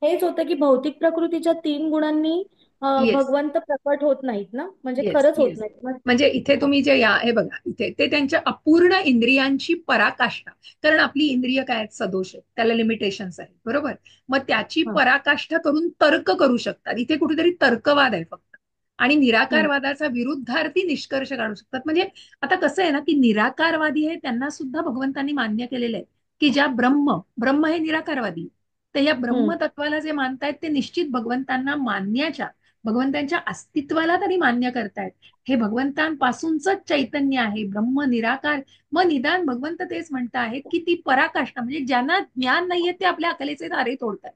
हेच होतं की भौतिक प्रकृतीच्या 3 गुणांनी येस, भगवंत प्रकट होत नाहीत ना, म्हणजे येस, खरंच होत येस. नाहीत ना. म्हणजे इथे तुम्ही जे या हे बघा, इथे ते त्यांच्या अपूर्ण इंद्रियांची पराकाष्ठा. कारण आपली इंद्रिय काय आहेत? सदोष आहेत, त्याला लिमिटेशन्स आहेत, बरोबर? मग त्याची हा. पराकाष्ठा करून तर्क करू शकतात. इथे कुठेतरी तर्कवाद आहे फक्त. आणि हम्म. निराकारवादाचा विरुद्धार्थी निष्कर्ष काढू शकतात. म्हणजे आता कसं आहे ना, की निराकारवादी आहे त्यांना सुद्धा भगवंतांनी मान्य केलेलं आहे की ज्या ब्रह्म ब्रह्म हे निराकारवादी, तर या हम्म. ब्रह्मतत्वाला जे मानतायत ते निश्चित भगवंतांना मान्याच्या, भगवंतांच्या अस्तित्वाला तरी मान्य करतायत. हे भगवंतांपासूनच चैतन्य आहे, ब्रह्म निराकार. मग निदान भगवंत तेच म्हणत आहेत की ती पराकाष्ठा, म्हणजे ज्यांना ज्ञान नाहीये ते आपल्या अकलेचे तारे तोडतात,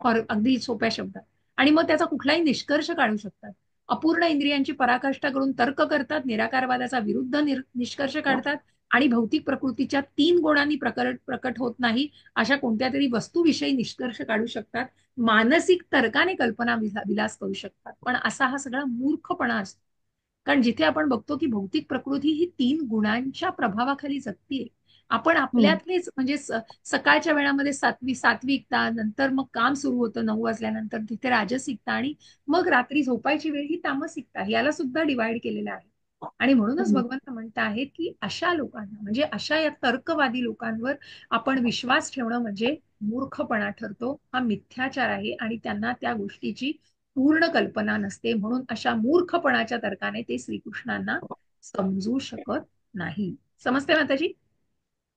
और अगदी सोप्या शब्दात. आणि मग त्याचा कुठलाही निष्कर्ष काढू शकतात. अपूर्ण इंद्रियांची पराकाष्ठा करून तर्क करतात, निराकारवादाचा विरुद्ध निष्कर्ष काढतात. आणि भौतिक प्रकृतीच्या 3 गुणांनी प्रकट होत नाही अशा कोणत्या तरी वस्तूविषयी निष्कर्ष काढू शकतात. मानसिक तर्काने कल्पना विलास करू शकतात. पण असा हा सगळा मूर्खपणा असतो. कारण जिथे आपण बघतो की भौतिक प्रकृती ही 3 गुणांच्या प्रभावाखाली जगतीये. आपण हम्म. आपल्यातलेच म्हणजे सकाळच्या वेळामध्ये सात्विकता, नंतर मग काम सुरू होतं 9 वाजल्यानंतर, तिथे राजसिकता, आणि मग रात्री झोपायची वेळ ही तामसिकता, याला सुद्धा डिवाइड केलेलं आहे. आणि म्हणूनच हम्म. भगवंत म्हणत आहेत की अशा लोकांना, म्हणजे अशा या तर्कवादी लोकांवर आपण विश्वास ठेवणं म्हणजे मूर्खपणा ठरतो, हा मिथ्याचार आहे. आणि त्यांना त्या गोष्टीची पूर्ण कल्पना नसते. म्हणून अशा मूर्खपणाच्या तर्काने ते श्रीकृष्णांना समजू शकत नाही. समजते माताजी?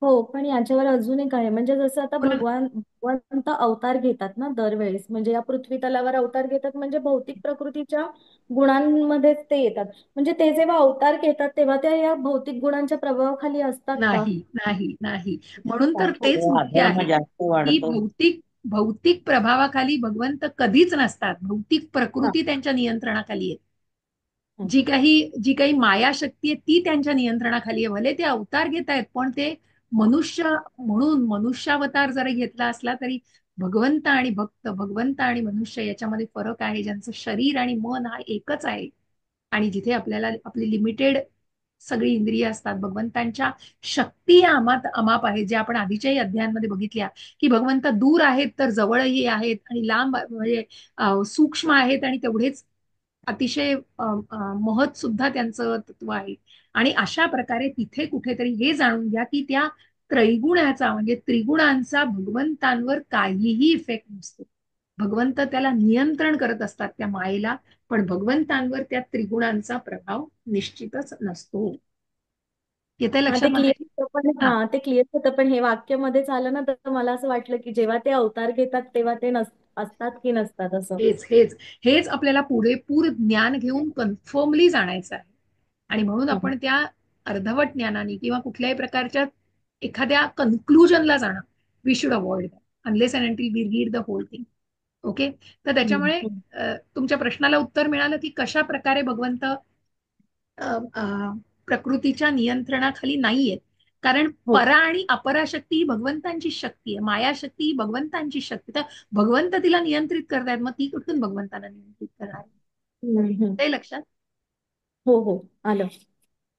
हो, पण याच्यावर अजून एक आहे. म्हणजे जसं आता बोला ना. भगवंत अवतार घेतात ना दरवेळेस, म्हणजे या पृथ्वी तलावर अवतार घेतात, म्हणजे भौतिक प्रकृतीच्या गुणांमध्येच ते येतात. म्हणजे ते जेव्हा अवतार घेतात तेव्हा त्या या भौतिक गुणांच्या प्रभावाखाली असतात का? नाही, नाही, नाही. म्हणून तर तेच तो मुख्य अधर्म आहे जास्त की वाढतो. भौतिक प्रभावाखाली भगवंत कधीच नसतात. भौतिक हा. प्रकृती त्यांच्या नियंत्रणाखाली आहे. हा. जी काही मायाशक्ती आहे ती त्यांच्या नियंत्रणाखाली आहे. भले ते अवतार घेत आहेत, पण ते मनुष्य म्हणून मनुष्यावतार जरी घेतला असला तरी भगवंत आणि भक्त, भगवंत आणि मनुष्य याच्यामध्ये फरक आहे. ज्यांचं शरीर आणि मन हा एकच आहे. आणि जिथे आपल्याला आपली लिमिटेड सगळी इंद्रिय असतात, भगवंतांच्या शक्ती या अमाप आहेत, जे आपण आधीच्याही अध्यायांमध्ये बघितल्या की भगवंत दूर आहेत तर जवळही आहेत, आणि लांब म्हणजे सूक्ष्म आहेत आणि तेवढेच अतिशय महत् सुद्धा त्यांचं तत्व आहे. आणि अशा प्रकारे तिथे कुठेतरी हे जाणून घ्या की त्या त्रैगुणाचा म्हणजे त्रिगुणांचा भगवंतांवर काहीही इफेक्ट नसतो. भगवंत त्याला नियंत्रण करत असतात त्या मायेला, पण भगवंतांवर त्या त्रिगुणांचा प्रभाव निश्चितच नसतो. येते हा, लक्षात ते क्लिअर माताजी? होतं, पण हा, ते क्लिअर होतं, पण हे वाक्यामध्ये आलं ना, तर मला असं वाटलं की जेव्हा ते अवतार घेतात तेव्हा ते असतात की नसतात असं. हेच हेच हेच आपल्याला पुरेपूर ज्ञान घेऊन कन्फर्मली जाणायचं आहे. आणि म्हणून हम्म. आपण त्या अर्धवट ज्ञानाने किंवा कुठल्याही प्रकारच्या एखाद्या कन्क्लुजनला जाणं, we should avoid that unless and until we read the whole thing. Okay. तर त्याच्यामुळे तुमच्या प्रश्नाला उत्तर मिळालं की कशा प्रकारे भगवंत अ, अ, प्रकृतीच्या नियंत्रणाखाली नाहीयेत. कारण हो. परा आणि अपरा शक्ती ही भगवंतांची शक्ती आहे, मायाशक्ती ही भगवंतांची शक्ती. तर भगवंत तिला नियंत्रित करतायत, मग ती कुठून भगवंताला नियंत्रित करणार आहे? हम्म. ते लक्षात हो हो, आलं.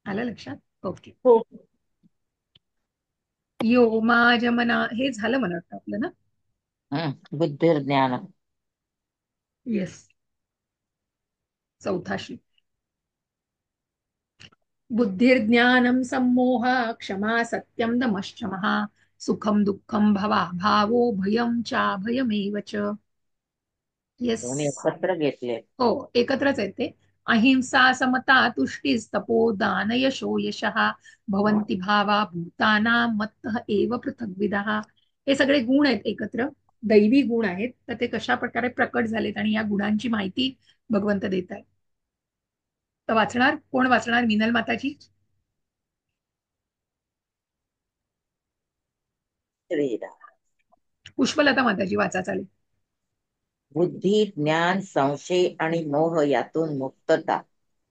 आलं लक्षात? ओके. हो. यो माजमना हे झालं मला वाटतं आपलं ना. बुद्धिर्ज्ञान. येस, चौथा श्लोक. बुद्धिर्ज्ञानम सम्मोह क्षमा सत्यम दमश्चमः सुखम दुःखम भवा भावो भयम चा भयमेव च. येस, दोन्ही एकत्र घेतले. हो, एकत्रच आहेत ते. अहिंसा समता तुष्टीस तपो दान यशो यशः भवन्ति भावा भूतानां मत्तः एव पृथग्विदः. हे सगळे गुण आहेत एकत्र, दैवी गुण आहेत. तर ते कशा प्रकारे प्रकट झालेत आणि या गुणांची माहिती भगवंत देत आहेत. तर वाचणार कोण? वाचणार मिनल माताजी. श्रीराम. पुष्पलता माताजी वाचा, चालेल. बुद्धी, ज्ञान, संशय आणि मोह यातून मुक्तता,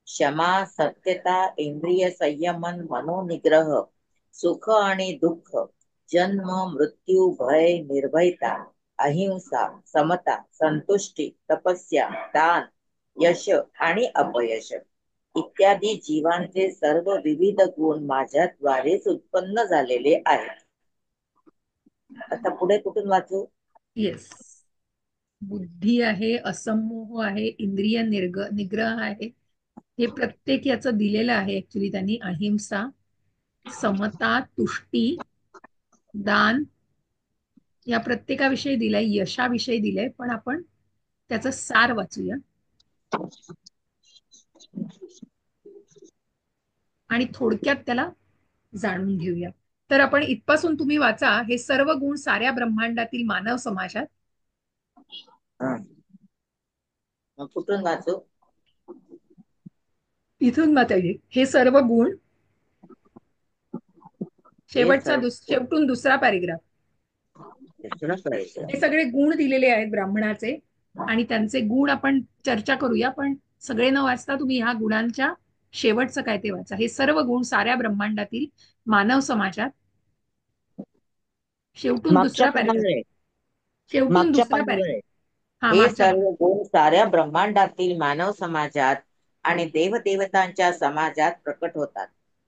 क्षमा, सत्यता, इंद्रिय संयमन, मनोनिग्रह, सुख आणि दुःख, जन्म, मृत्यू, भय, निर्भयता, अहिंसा, समता, संतुष्टी, तपस्या, दान, यश आणि अपयश इत्यादी जीवांचे सर्व विविध गुण माझ्याद्वारेच उत्पन्न झालेले आहेत. आता पुढे कुठून वाचू? येस, बुद्धी आहे, असमोह आहे, इंद्रिय निग्रह आहे. हे प्रत्येक याचं दिलेलं आहे ऍक्च्युली त्यांनी. अहिंसा, समता, तुष्टी, दान या प्रत्येकाविषयी दिलंय, यशाविषयी दिलंय. पण आपण त्याचं सार वाचूया आणि थोडक्यात त्याला जाणून घेऊया. तर आपण इथपासून तुम्ही वाचा, हे सर्व गुण साऱ्या ब्रह्मांडातील मानव समाजात. मग कुठून वाचू? इथून मात्र हे सर्व गुण, हे सर्व शेवटून दुसरा पॅरेग्राफ. हे सगळे गुण दिलेले आहेत ब्राह्मणाचे आणि त्यांचे गुण आपण चर्चा करूया. पण सगळे न वाचता तुम्ही ह्या गुणांच्या शेवटचं काय ते वाचा. हे सर्व गुण साऱ्या ब्रह्मांडातील मानव समाजात, शेवटून मागच्या दुसरा पॅरेग्राफ. पानावर आहे. शेवटून मागच्या दुसरा पानावर आहे. पॅरेग्राफ. हा, हे मागच्या सर्व गुण साऱ्या ब्रह्मांडातील मानव समाजात आणि देवदेवतांच्या समाजात प्रकट होतात.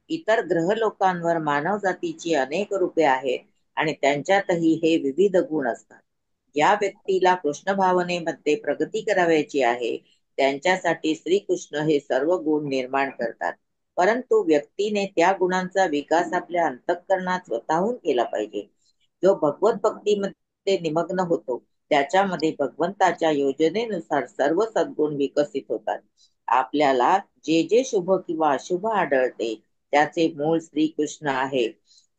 इतर ग्रह लोकांवर मानव जातीची अनेक रूपे आहेत आणि त्यांच्यातही हे विविध गुण असतात. या व्यक्तीला कृष्ण भावनेमध्ये प्रगती करावयाची आहे, त्यांच्यासाठी श्रीकृष्ण हे सर्व गुण निर्माण करतात. परंतु व्यक्तीने त्या गुणांचा विकास आपल्या अंतःकरणात स्वतःहून केला पाहिजे. जो भगवत भक्तीमध्ये निमग्न होतो त्याच्यामध्ये भगवंताच्या योजनेनुसार सर्व सद्गुण विकसित होतात. आपल्याला जे जे शुभ किंवा अशुभ आढळते त्याचे मूळ श्रीकृष्ण आहे.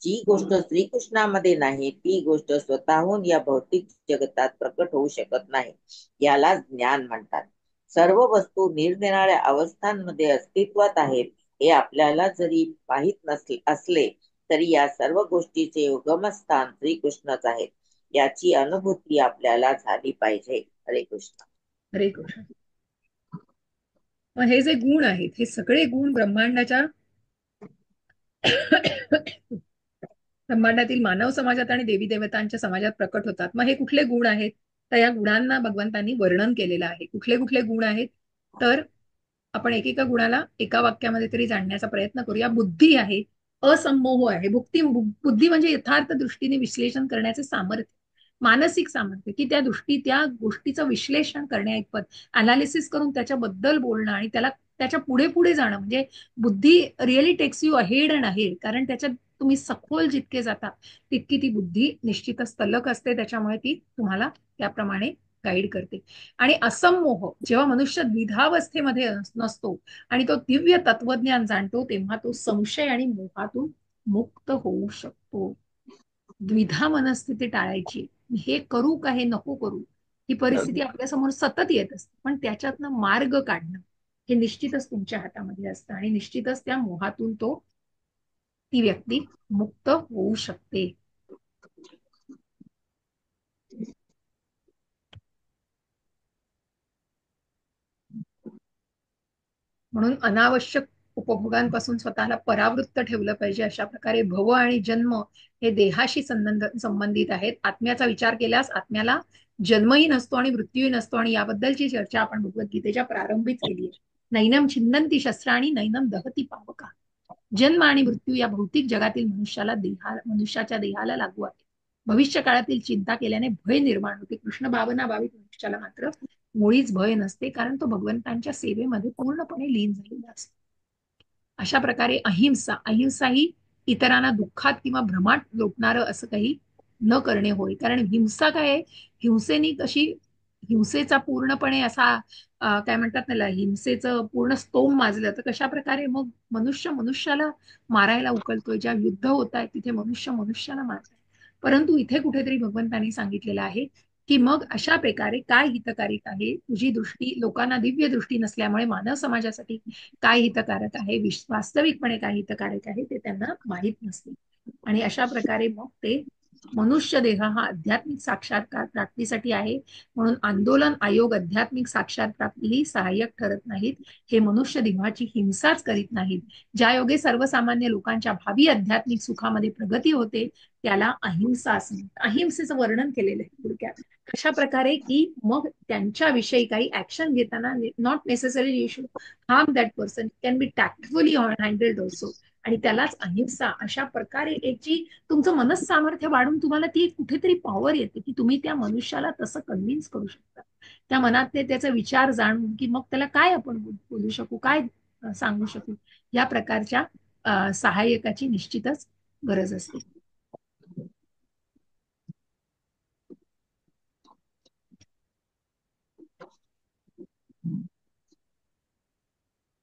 जी गोष्ट श्रीकृष्णामध्ये नाही ती गोष्ट स्वतःहून या भौतिक जगतात प्रकट होऊ शकत नाही. याला ज्ञान म्हणतात. सर्व वस्तू निरनिराळ्या अवस्थांमध्ये अस्तित्वात आहेत हे आपल्याला जरी माहीत असले तरी या सर्व गोष्टीचे उगमस्थान श्रीकृष्णच आहेत. याची अनुभूती आपल्याला झाली पाहिजे. हरे कृष्ण. हरे कृष्ण. मग हे जे गुण आहेत, हे सगळे गुण ब्रह्मांडातील मानव समाजात आणि देवी देवतांच्या समाजात प्रकट होतात. मग हे कुठले गुण आहेत? तर या गुणांना भगवंतांनी वर्णन केलेलं आहे. कुठले कुठले गुण आहेत? तर आपण एकेका गुणाला एका वाक्यामध्ये तरी जाणण्याचा प्रयत्न करूया. बुद्धी आहे, असंमोह आहे. बुद्धी म्हणजे यथार्थ दृष्टीने विश्लेषण करण्याचे सामर्थ्य, मानसिक सामर्थ्य, की त्या गोष्टीचं विश्लेषण करण्याइतपत अनालिसिस करून त्याच्याबद्दल बोलणं आणि त्याच्या पुढे पुढे जाणं. म्हणजे बुद्धी really takes you ahead and ahead. कारण त्याच्यात तुम्ही सखोल जितके जाता तितकी ती बुद्धी निश्चितच तल्लख असते. त्याच्यामुळे ती तुम्हाला त्याप्रमाणे गाईड करते. आणि असंमोह, जेव्हा मनुष्य द्विधावस्थेमध्ये नसतो आणि तो दिव्य तत्वज्ञान जाणतो, तेव्हा तो संशय आणि मोहातून मुक्त होऊ शकतो. द्विधा मनस्थिती टाळायची. हे करू का हे नको करू, ही परिस्थिती आपल्यासमोर सतत येत असते. पण त्याच्यातनं मार्ग काढणं हे निश्चितच तुमच्या हातामध्ये असतं आणि निश्चितच त्या मोहातून ती व्यक्ती मुक्त होऊ शकते. म्हणून अनावश्यक उपभोगांपासून स्वतःला परावृत्त ठेवलं पाहिजे. अशा प्रकारे भव आणि जन्म हे देहाशी संबंधित आहेत. आत्म्याचा विचार केल्यास आत्म्याला जन्मही नसतो आणि मृत्यूही नसतो, आणि याबद्दलची चर्चा आपण भगवद्गीतेच्या प्रारंभीच केली आहे. नैनम छिन्नंती शस्त्राणी नैनम दहती पावका. जन्म आणि मृत्यू या भौतिक जगातील मनुष्याच्या देहाला लागू आहे. भविष्य काळातील चिंता केल्याने भय निर्माण होते. कृष्ण भावना भाविक मनुष्याला मात्र मुळीच भय नसते, कारण तो भगवंतांच्या सेवेमध्ये पूर्णपणे लीन झालेला असतो. अशा प्रकारे अहिंसा ही इतरांना दुःखात किंवा भ्रमात लोटणारं असं काही न करणे होय. कारण हिंसा काय आहे, हिंसेनी कशी हिंसेचा पूर्णपणे असा काय म्हणतात ना, हिंसेचं पूर्ण स्तोम माजलं तर कशा प्रकारे मग मनुष्य मनुष्याला मारायला उकलतोय. ज्या युद्ध होत आहेत तिथे मनुष्य मनुष्याला मारताय. परंतु इथे कुठेतरी भगवंतांनी सांगितलेलं आहे की मग अशा प्रकारे काय हितकारक आहे, तुझी दृष्टी लोकांना दिव्य दृष्टी नसल्यामुळे मानव समाजासाठी काय हितकारक आहे, वास्तविकपणे काय हितकारक आहे ते त्यांना माहीत नसते. आणि अशा प्रकारे मग ते मनुष्य देह हा आध्यात्मिक साक्षात्कार प्राप्तीसाठी आहे. म्हणून आंदोलन आयोग आध्यात्मिक साक्षात प्राप्तीही सहाय्यक ठरत नाहीत. हे मनुष्य देहाची हिंसाच करीत नाहीत. ज्या योगे सर्वसामान्य लोकांच्या भावी आध्यात्मिक सुखामध्ये प्रगती होते त्याला अहिंसा असं म्हणतात. अहिंसेचं वर्णन केलेलं आहे थोडक्यात. अशा प्रकारे की मग त्यांच्याविषयी काही ऍक्शन घेताना not necessary you should harm that person, can be tactfully handled also. आणि त्यालाच अहिंसा अशा प्रकारे एक जी तुमचं मनस सामर्थ्य वाढून तुम्हाला ती कुठेतरी पॉवर येते की तुम्ही त्या मनुष्याला तसं कन्व्हिन्स करू शकता. त्या मनातले त्याचा विचार जाणून की मग त्याला काय आपण बोलू शकू, काय सांगू शकू, या प्रकारच्या सहाय्यकाची निश्चितच गरज असते.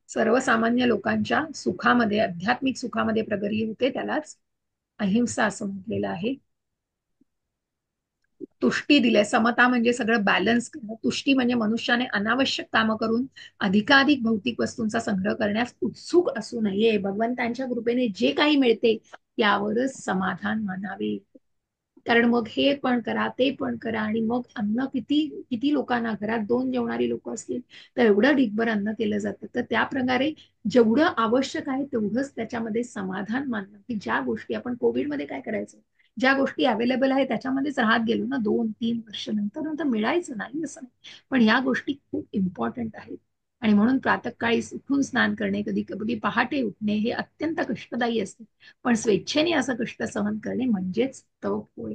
सर्वसामान्य लोकांच्या सुखामध्ये आध्यात्मिक सुखामध्ये प्रगती होते त्यालाच अहिंसा असं म्हटलेलं आहे. तुष्टी दिले, समता म्हणजे सगळं बॅलन्स करणं. तुष्टी म्हणजे मनुष्याने अनावश्यक कामं करून अधिकाधिक भौतिक वस्तूंचा संग्रह करण्यास उत्सुक असू नये. भगवंतांच्या कृपेने जे काही मिळते त्यावरच समाधान मानावे. कारण मग हे पण करा ते पण करा, आणि मग अन्न किती किती लोकांना, घरात 2 जेवणारी लोक असतील तर एवढं ढिगभर अन्न केलं जातं. तर त्या प्रकारे जेवढं आवश्यक आहे तेवढंच त्याच्यामध्ये समाधान मानणं. की ज्या गोष्टी आपण कोविडमध्ये काय करायचं, ज्या गोष्टी अवेलेबल आहे त्याच्यामध्येच राहत गेलो ना 2-3 वर्ष, नंतर नंतर मिळायचं नाही असं नाही. पण या गोष्टी खूप इम्पॉर्टंट आहेत. आणि म्हणून प्रातःकाळी उठून स्नान करणे, कधी कधी पहाटे उठणे हे अत्यंत कष्टदायी असते. पण स्वेच्छेने असं कष्ट सहन करणे म्हणजेच तप होय.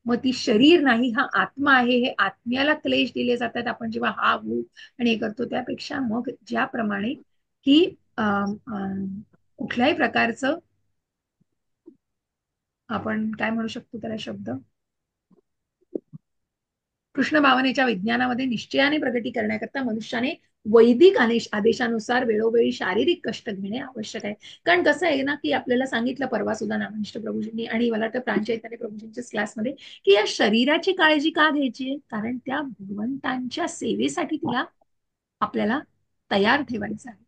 मग ती शरीर नाही, हा आत्मा आहे. हे आत्म्याला क्लेश दिले जातात आपण जेव्हा हा हू आणि हे करतो. त्यापेक्षा मग ज्याप्रमाणे की कुठल्याही प्रकारचं आपण काय म्हणू शकतो त्याला शब्द, कृष्ण भावनेच्या विज्ञानामध्ये निश्चयाने प्रगती करण्याकरता मनुष्याने वैदिक आदेशानुसार वेळोवेळी शारीरिक कष्ट घेणे आवश्यक आहे. कारण कसं आहे ना की आपल्याला सांगितलं परवा सुद्धा नामनिष्ठ प्रभूजींनी आणि मला वाटतं प्राणचैतन्य प्रभूजींच्या क्लासमध्ये की या शरीराची काळजी का घ्यायची आहे, कारण त्या भगवंतांच्या सेवेसाठी तिला आपल्याला तयार ठेवायचं आहे.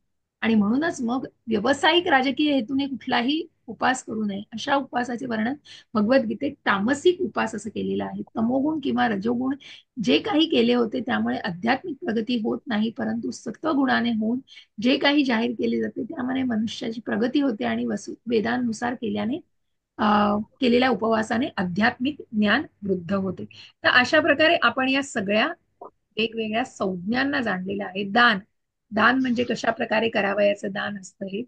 आणि म्हणूनच मग व्यावसायिक राजकीय हेतूने कुठलाही उपास करू नये. अशा उपवासाचे वर्णन भगवद्गीतेत तामसिक उपास असं केलेलं आहे. तमोगुण किंवा रजोगुण जे काही केले होते त्यामुळे आध्यात्मिक प्रगती होत नाही, परंतु सत्वगुणाने होऊन जे काही जाहीर केले जाते त्यामुळे मनुष्याची प्रगती होते. आणि वेदांनुसार केलेल्या उपवासाने आध्यात्मिक ज्ञान वृद्ध होते. तर अशा प्रकारे आपण या सगळ्या वेगवेगळ्या संज्ञांना जाणलेलं आहे. दान, दान म्हणजे कशा प्रकारे करावयाचं दान असतं हे.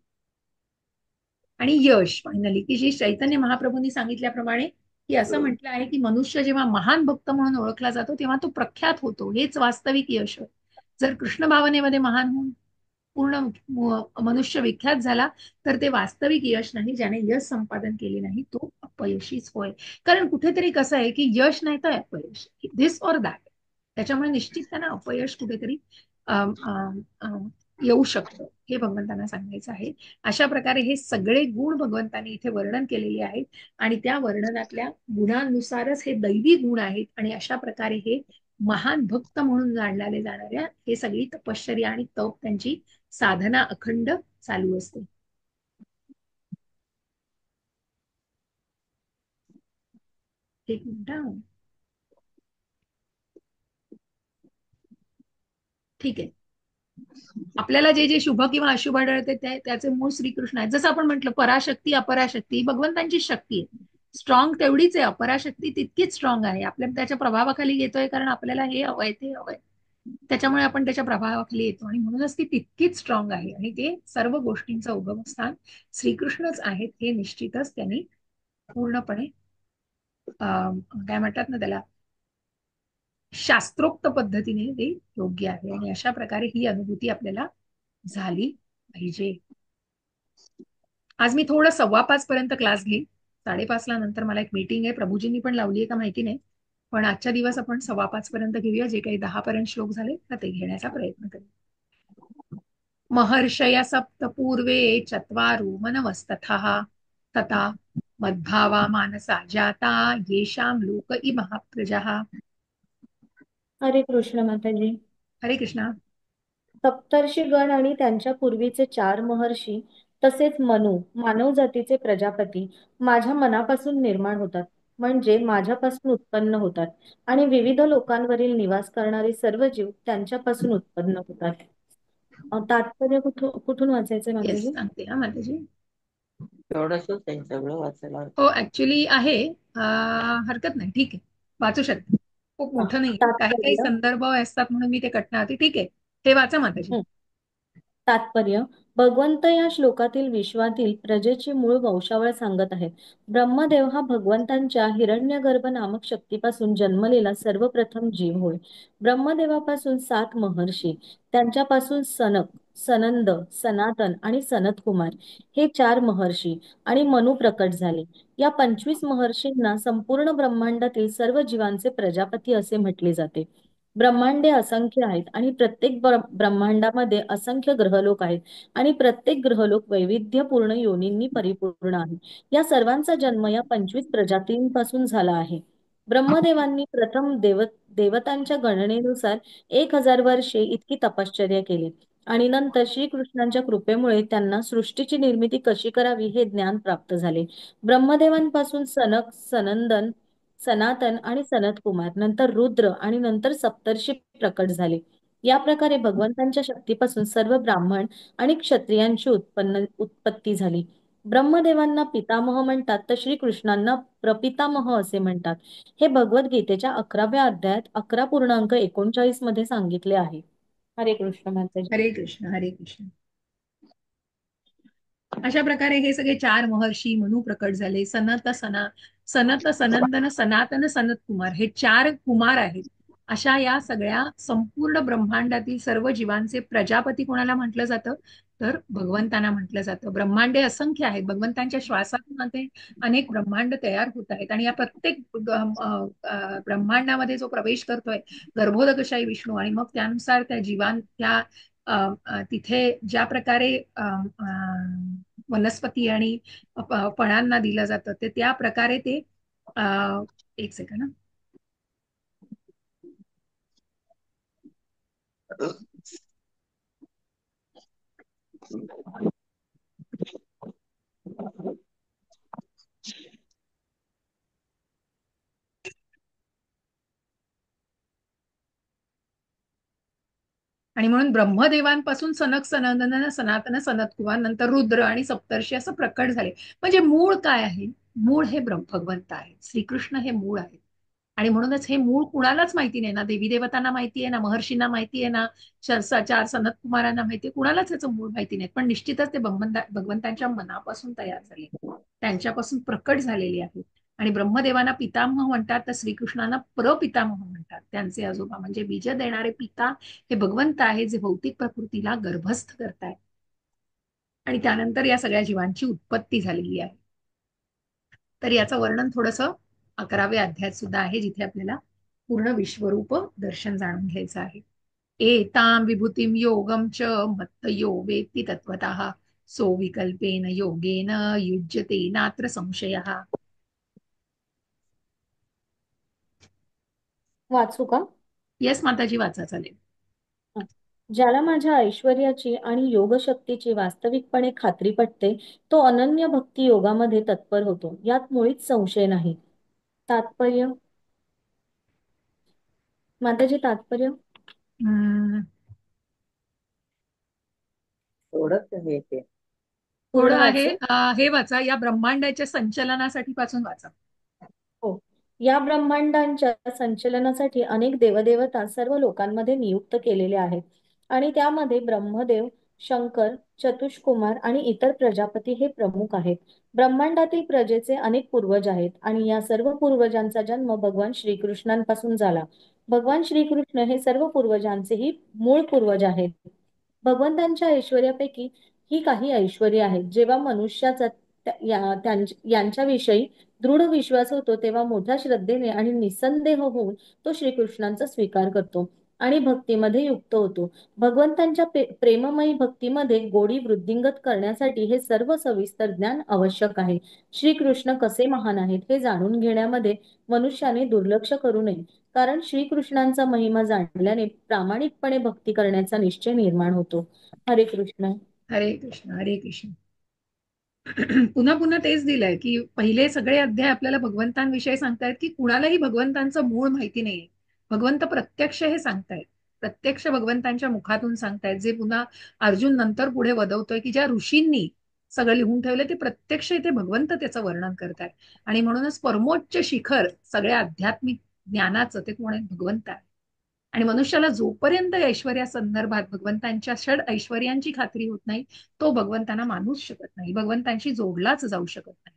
आणि यश फायनली की जी चैतन्य महाप्रभूंनी सांगितल्याप्रमाणे की असं म्हटलं आहे की मनुष्य जेव्हा महान भक्त म्हणून ओळखला जातो तेव्हा तो प्रख्यात होतो, हेच वास्तविक यश होय. जर कृष्ण भावनेमध्ये महान होऊन पूर्ण मनुष्य विख्यात झाला तर ते वास्तविक यश नाही. ज्याने यश संपादन केले नाही तो अपयशीच होय. कारण कुठेतरी कसं आहे की यश नाही तर अपयश, दिस ऑर दॅट. त्याच्यामुळे निश्चित त्यांना अपयश कुठेतरी येऊ शकतं, हे भगवंतांना सांगायचं आहे. अशा प्रकारे हे सगळे गुण भगवंतांनी इथे वर्णन केलेले आहेत. आणि त्या वर्णनातल्या गुणांनुसारच हे दैवी गुण आहेत. आणि अशा प्रकारे हे महान भक्त म्हणून जाणले जाणाऱ्या हे सगळी तपश्चर्या आणि तप त्यांची साधना अखंड चालू असते. एक मिनिट. ठीक आहे. आपल्याला जे जे शुभ किंवा अशुभ आढळते त्याचे मूळ श्रीकृष्ण आहेत. जसं आपण म्हटलं पराशक्ती अपराशक्ती ही भगवंतांची शक्ती आहे. स्ट्रॉंग तेवढीच आहे, अपराशक्ती तितकीच स्ट्रॉंग आहे. आपल्या त्याच्या प्रभावाखाली येतोय कारण आपल्याला हे हवंय ते हवंय, त्याच्यामुळे आपण त्याच्या प्रभावाखाली येतो आणि म्हणूनच ती तितकीच स्ट्रॉंग आहे. आणि ते सर्व गोष्टींचं उगमस्थान श्रीकृष्णच आहेत हे निश्चितच त्यांनी पूर्णपणे काय म्हणतात ना त्याला, शास्त्रोक्त पद्धतीने ते योग्य आहे. आणि अशा प्रकारे ही अनुभूती आपल्याला झाली पाहिजे. आज मी थोडं 5:15 पर्यंत क्लास घेईन. 5:30 नंतर मला एक मीटिंग आहे, प्रभूजींनी पण लावली आहे का माहिती नाही, पण आजच्या दिवस आपण 5:15 पर्यंत घेऊया. जे काही 10 पर्यंत श्लोक झाले तर ते घेण्याचा प्रयत्न करू. महर्षय सप्त पूर्वे चत्वारो मनवस्तथः तथा मद्भावा मानसा जाता येषां लोक इमः प्रजाः. हरे कृष्ण माताजी. हरे कृष्णा. सप्तर्षीगण आणि त्यांच्या पूर्वीचे 4 महर्षी तसेच मनु मानव जातीचे प्रजापती माझ्या मनापासून निर्माण होतात, म्हणजे माझ्यापासून उत्पन्न होतात. आणि विविध लोकांवरील निवास करणारे सर्व जीव त्यांच्यापासून उत्पन्न होतात. तात्पर्य कुठून वाचायचंय येस, माताजी? सांगते हा माताजी. थोडंसं आहे सगळं वाचायला. हो ऍक्च्युली आहे, हरकत नाही, ठीक आहे, वाचू शकते. खूप हा, मोठं नाही, काही काही तात्पर्य. संदर्भ असतात म्हणून मी ते कटणार होते. ठीक आहे, हे वाचा माताजी. तात्पर्य. भगवंत या श्लोकातील विश्वातील प्रजेची मूळ वंशावळ सांगत आहेत. ब्रह्मदेव हा भगवंतांच्या हिरण्यगर्भ नामक शक्तीपासून जन्मलेला सर्वप्रथम जीव होय. ब्रह्मदेवापासून 7 महर्षी, त्यांच्यापासून सनक, सनंद, सनातन आणि सनतकुमार हे 4 महर्षी आणि मनु प्रकट झाले. या 25 महर्षींना संपूर्ण ब्रह्मांडातील सर्व जीवांचे प्रजापती असे म्हटले जाते. ब्रह्मांडे असंख्य आहेत आणि प्रत्येक ब्रह्मांडामध्ये असंख्य ग्रहलोक आहेत आणि प्रत्येक ग्रहलोक वैविध्यपूर्ण योनींनी परिपूर्ण आहे. या सर्वांचा जन्म या 25 प्रजातींपासून झाला आहे. ब्रह्मदेवांनी प्रथम देवतांच्या गणनेनुसार 1000 वर्षे इतकी तपश्चर्या केली आणि नंतर श्रीकृष्णांच्या कृपेमुळे त्यांना सृष्टीची निर्मिती कशी करावी हे ज्ञान प्राप्त झाले. ब्रह्मदेवांपासून सनक, सनंदन, सनातन आणि सनत कुमार, नंतर रुद्र आणि नंतर सप्तर्षी प्रकट झाले. या प्रकारे भगवंतांच्या शक्तीपासून सर्व ब्राह्मण आणि क्षत्रियांची उत्पत्ती झाली. ब्रह्मदेवांना पितामह म्हणतात तर श्रीकृष्णांना प्रपितामह असे म्हणतात. हे भगवद्गीतेच्या 11व्या अध्यायात 11.39 मध्ये सांगितले आहे. हरे कृष्ण माताजी. हरे कृष्ण हरे कृष्ण. अशा प्रकारे हे सगळे 4 महर्षी मनु प्रकट झाले. सनत सनंदन सनातन सनत कुमार हे 4 कुमार आहेत. अशा या सगळ्या संपूर्ण ब्रह्मांडातील सर्व जीवांचे प्रजापती कोणाला म्हटलं जातं, तर भगवंतांना म्हटलं जातं. ब्रह्मांडे असंख्य आहेत. भगवंतांच्या श्वासामध्ये अनेक ब्रह्मांड तयार होत आहेत आणि या प्रत्येक ब्रह्मांडामध्ये जो प्रवेश करतोय गर्भोदकशाही विष्णू, आणि मग त्यानुसार त्या त्या तिथे ज्या प्रकारे वनस्पती आणि फळांना दिलं जातं ते त्या प्रकारे ते एक सेकंड. आणि म्हणून ब्रह्मदेवांपासून सनक, सनंदन, सनातन, सनतकुमार, नंतर रुद्र आणि सप्तर्षी असं प्रकट झाले. म्हणजे मूळ काय आहे? मूळ हे भगवंत आहे, श्रीकृष्ण हे मूळ आहे. आणि म्हणूनच हे मूळ कुणालाच माहिती नाही, ना देवी देवतांना माहिती आहे, ना महर्षींना माहिती आहे, ना 4 सनत कुमारांना माहिती आहे, कुणालाच याचं मूळ माहिती नाही. पण निश्चितच ते भगवंतांच्या मनापासून तयार झाले, त्यांच्यापासून प्रकट झालेले आहेत. आणि ब्रह्मदेवांना पितामह म्हणतात तर श्रीकृष्णांना प्रपितामह म्हणतात. त्यांचे आजोबा म्हणजे बीज देणारे पिता हे भगवंत आहे, जे भौतिक प्रकृतीला गर्भस्थ करतायत. आणि त्यानंतर या सगळ्या जीवांची उत्पत्ती झालेली आहे. तर याचं वर्णन थोडंसं 11व्या अध्यायात सुद्धा आहे, जिथे आपल्याला पूर्ण विश्वरूप दर्शन जाणून घ्यायचं आहे. एतां विभूतिं योगं च मत्तयो वेत्ति तत्त्वतः सो विकल्पेन योगेन युज्यते नात्र संशयः. वाचू का? येस माताजी, वाचा, चालेल. ज्याला माझ्या ऐश्वर्याची आणि योगशक्तीची वास्तविकपणे खात्री पटते तो अनन्य भक्ती योगामध्ये तत्पर होतो, यात मुळीच संशय नाही. तात्पर्य. माताजी तात्पर्य. हम्म, थोडंच हे ते. थोडं पूर्ण आहे. वाचू? हे वाचा, या ब्रह्मांडाच्या संचलनासाठी पासून वाचा. हो. या ब्रह्मांडांच्या संचलनासाठी अनेक देवदेवता सर्व लोकांमध्ये नियुक्त केलेले आहेत आणि त्यामध्ये ब्रह्मदेव, शंकर, चतुष्कुमार आणि इतर प्रजापती हे प्रमुख आहेत. ब्रह्मांडातील प्रजेचे अनेक पूर्वज आहेत आणि या सर्व पूर्वजांचा जन्म भगवान श्रीकृष्णांपासून झाला. भगवान श्रीकृष्ण हे सर्व पूर्वजांचेही मूळ पूर्वज आहेत. भगवंतांच्या ऐश्वर्यापैकी ही काही ऐश्वर्य आहेत. जेव्हा मनुष्याचा यांच्याविषयी दृढ विश्वास होतो तेव्हा मोठ्या श्रद्धेने आणि निसंदेह होऊन तो श्रीकृष्णांचा स्वीकार करतो आणि भक्तीमध्ये युक्त होतो. भगवंतांच्या प्रेममयी भक्तीमध्ये गोडी वृद्धिंगत करण्यासाठी हे सर्व सविस्तर ज्ञान आवश्यक आहे. श्रीकृष्ण कसे महान आहेत हे जाणून घेण्यामध्ये मनुष्याने दुर्लक्ष करू नये, कारण श्रीकृष्णांचा महिमा जाणल्याने प्रामाणिकपणे भक्ती करण्याचा निश्चय निर्माण होतो. हरे कृष्ण. हरे कृष्ण, हरे कृष्ण. पुन्हा पुन्हा तेच दिलंय की पहिले सगळे अध्याय आपल्याला भगवंतांविषयी सांगतायत की कुणालाही भगवंतांचं मूळ माहिती नाहीये. भगवंत प्रत्यक्ष हे सांगतायत, प्रत्यक्ष भगवंतांच्या मुखातून सांगतायत, जे पुन्हा अर्जुन नंतर पुढे वदवतोय की ज्या ऋषींनी सगळं लिहून ठेवलं ते प्रत्यक्ष इथे भगवंत त्याचं वर्णन करतायत. आणि म्हणूनच परमोच्च शिखर सगळ्या आध्यात्मिक ज्ञानाचं ते कोण आहे? भगवंत आहे. आणि मनुष्याला जोपर्यंत ऐश्वर्या संदर्भात भगवंतांच्या षड ऐश्वर्यांची खात्री होत नाही, तो भगवंतांना मानूच शकत नाही, भगवंतांशी जोडलाच जाऊ शकत नाही.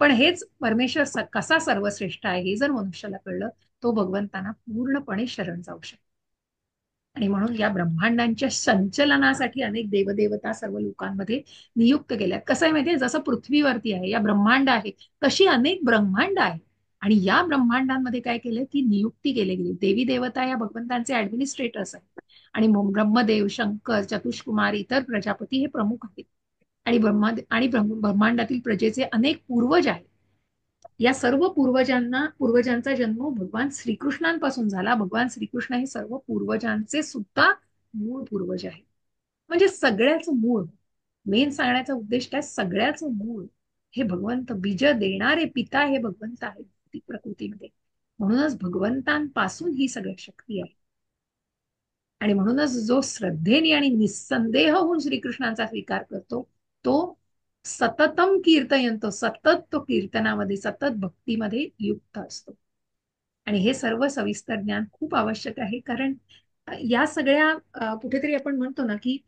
पण हेच परमेश्वर कसा सर्वश्रेष्ठ आहे हे जर मनुष्याला कळलं, तो भगवंतांना पूर्णपणे शरण जाऊ शकतो. आणि म्हणून या ब्रह्मांडांच्या संचलनासाठी अनेक देवदेवता सर्व लोकांमध्ये नियुक्त केल्या. कसं आहे माहितीये, जसं पृथ्वीवरती आहे या ब्रह्मांड आहे, तशी अनेक ब्रह्मांड आहे. आणि या ब्रह्मांडांमध्ये काय केलं की नियुक्ती केली गेली. देवी देवता या भगवंतांचे ऍडमिनिस्ट्रेटर्स आहेत आणि ब्रह्मदेव, शंकर, चतुष्कुमार, इतर प्रजापती हे प्रमुख आहेत. आणि ब्रह्मांडातील प्रजेचे अनेक पूर्वज आहेत. या सर्व पूर्वजांचा जन्म भगवान श्रीकृष्णांपासून झाला. भगवान श्रीकृष्ण हे सर्व पूर्वजांचे सुद्धा मूळ पूर्वज आहे. म्हणजे सगळ्याच मूळ, मेन सांगण्याचा उद्देश काय, सगळ्याच मूळ हे भगवंत, बीज देणारे पिता हे भगवंत आहे प्रकृतीमध्ये. म्हणूनच भगवंतांपासून ही सगळी शक्ती आहे. आणि म्हणूनच जो श्रद्धेने आणि निस्संदेह होऊन श्रीकृष्णांचा स्वीकार करतो, तो सततम कीर्तयंतो, सतत तो कीर्तनामध्ये, सतत भक्तीमध्ये युक्त असतो. आणि हे सर्व सविस्तर ज्ञान खूप आवश्यक आहे, कारण या सगळ्या कुठेतरी आपण म्हणतो ना की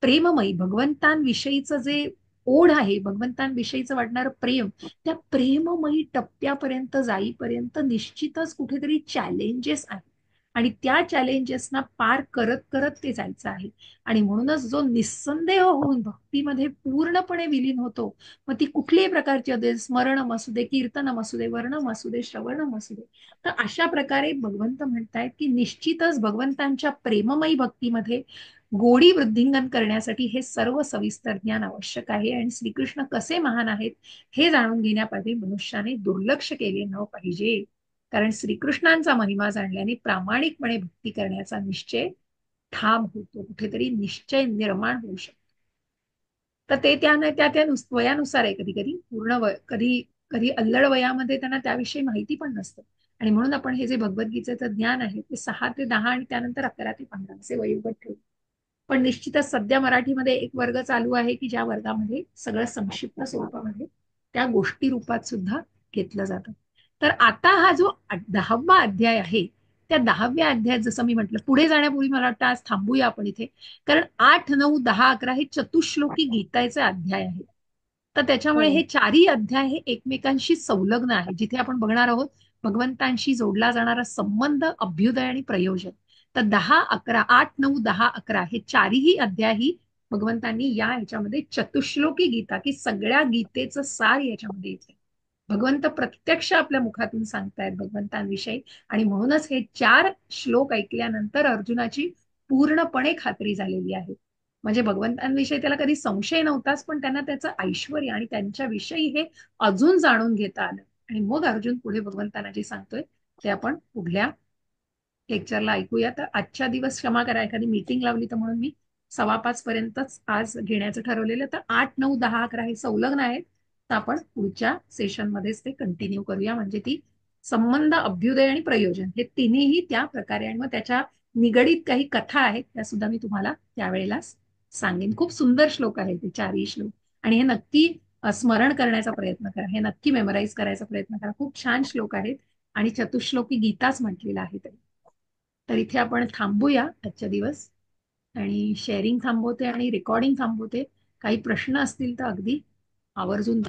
प्रेममयी भगवंतांविषयीचं जे ओढ आहे, भगवंतांविषयीचं वाटणारं प्रेम, त्या प्रेममयी टप्प्यापर्यंत जाईपर्यंत निश्चितच कुठेतरी चॅलेंजेस आहेत. आणि त्या चॅलेंजेसना पार करत करत ते जायचं आहे. आणि म्हणूनच जो निस्संदेह होऊन भक्तीमध्ये पूर्णपणे विलीन होतो, मग ती कुठल्याही प्रकारची असू दे, स्मरणम असू दे, कीर्तनम असू दे, वर्णम असू दे, श्रवणम असू दे, तर अशा प्रकारे भगवंत म्हणतायत की निश्चितच भगवंतांच्या प्रेममयी भक्तीमध्ये गोडी वृद्धिंगन करण्यासाठी हे सर्व सविस्तर ज्ञान आवश्यक आहे. आणि श्रीकृष्ण कसे महान आहेत हे जाणून घेण्यापाठी मनुष्याने दुर्लक्ष केले न पाहिजे, कारण श्रीकृष्णांचा महिमा जाणल्याने प्रामाणिकपणे भक्ती करण्याचा निश्चय ठाम होतो, कुठेतरी निश्चय निर्माण होऊ शकतो. तर ते त्या वयानुसार आहे. कधी कधी पूर्ण कधी कधी अल्लड वयामध्ये त्यांना त्याविषयी माहिती पण नसतं. आणि म्हणून आपण हे जे भगवद्गीतेचं ज्ञान आहे ते 6 ते 10 आणि त्यानंतर 11 ते 15 असे वयोगट ठेवतो. पण निश्चितच सध्या मराठीमध्ये एक वर्ग चालू आहे की ज्या वर्गामध्ये सगळं संक्षिप्त स्वरूपामध्ये त्या गोष्टी रूपात सुद्धा घेतलं जातं. तर आता हा जो 10वा अध्याय आहे, त्या 10व्या अध्यायात जसं मी म्हटलं, पुढे जाण्यापूर्वी मला वाटतं आज थांबूया आपण इथे, कारण 8, 9, 10, 11 हे चतुश्लोकी गीताचे अध्याय आहेत. तर त्याच्यामुळे हे चारही अध्याय हे एकमेकांशी संलग्न आहे, जिथे आपण बघणार आहोत भगवंतांशी जोडला जाणारा संबंध, अभ्युदय आणि प्रयोजन. तर 10, 11, 8, 9, 10, 11 हे चारही अध्याय ही भगवंतांनी या ह्याच्यामध्ये चतुश्लोकी गीता, की सगळ्या गीतेचं सार याच्यामध्ये येते. भगवंत प्रत्यक्ष आपल्या मुखातून सांगतायत भगवंतांविषयी. आणि म्हणूनच हे 4 श्लोक ऐकल्यानंतर अर्जुनाची पूर्णपणे खात्री झालेली आहे. म्हणजे भगवंतांविषयी त्याला कधी संशय नव्हताच, पण त्यांना त्याचं ऐश्वर्य आणि त्यांच्याविषयी हे अजून जाणून घेता आलं. आणि मग अर्जुन पुढे भगवंतांना जे सांगतोय ते आपण पुढल्या लेक्चरला ऐकूया. तर आजच्या दिवस क्षमा करा, एखादी मीटिंग लावली तर म्हणून मी 5:15 पर्यंतच आज घेण्याचं ठरवलेलं. तर 8, 9, 10, 11 हे संलग्न आहेत. तर आपण पुढच्या सेशनमध्येच ते कंटिन्यू करूया. म्हणजे ती संबंध, अभ्युदय आणि प्रयोजन हे तिन्हीही त्या प्रकारे, आणि मग त्याच्या निगडीत काही कथा आहेत त्या सुद्धा मी तुम्हाला त्यावेळेला सांगेन. खूप सुंदर श्लोक आहेत ते चारही श्लोक. आणि हे नक्की स्मरण करण्याचा प्रयत्न करा, हे नक्की मेमोराईज करायचा प्रयत्न करा. खूप छान श्लोक आहेत आणि चतुश्लोकी गीताच म्हटलेलं आहे तरी. तर इथे आपण थांबूया आजच्या दिवस, आणि शेअरिंग थांबवते आणि रेकॉर्डिंग थांबवते. काही प्रश्न असतील तर अगदी आवर्जून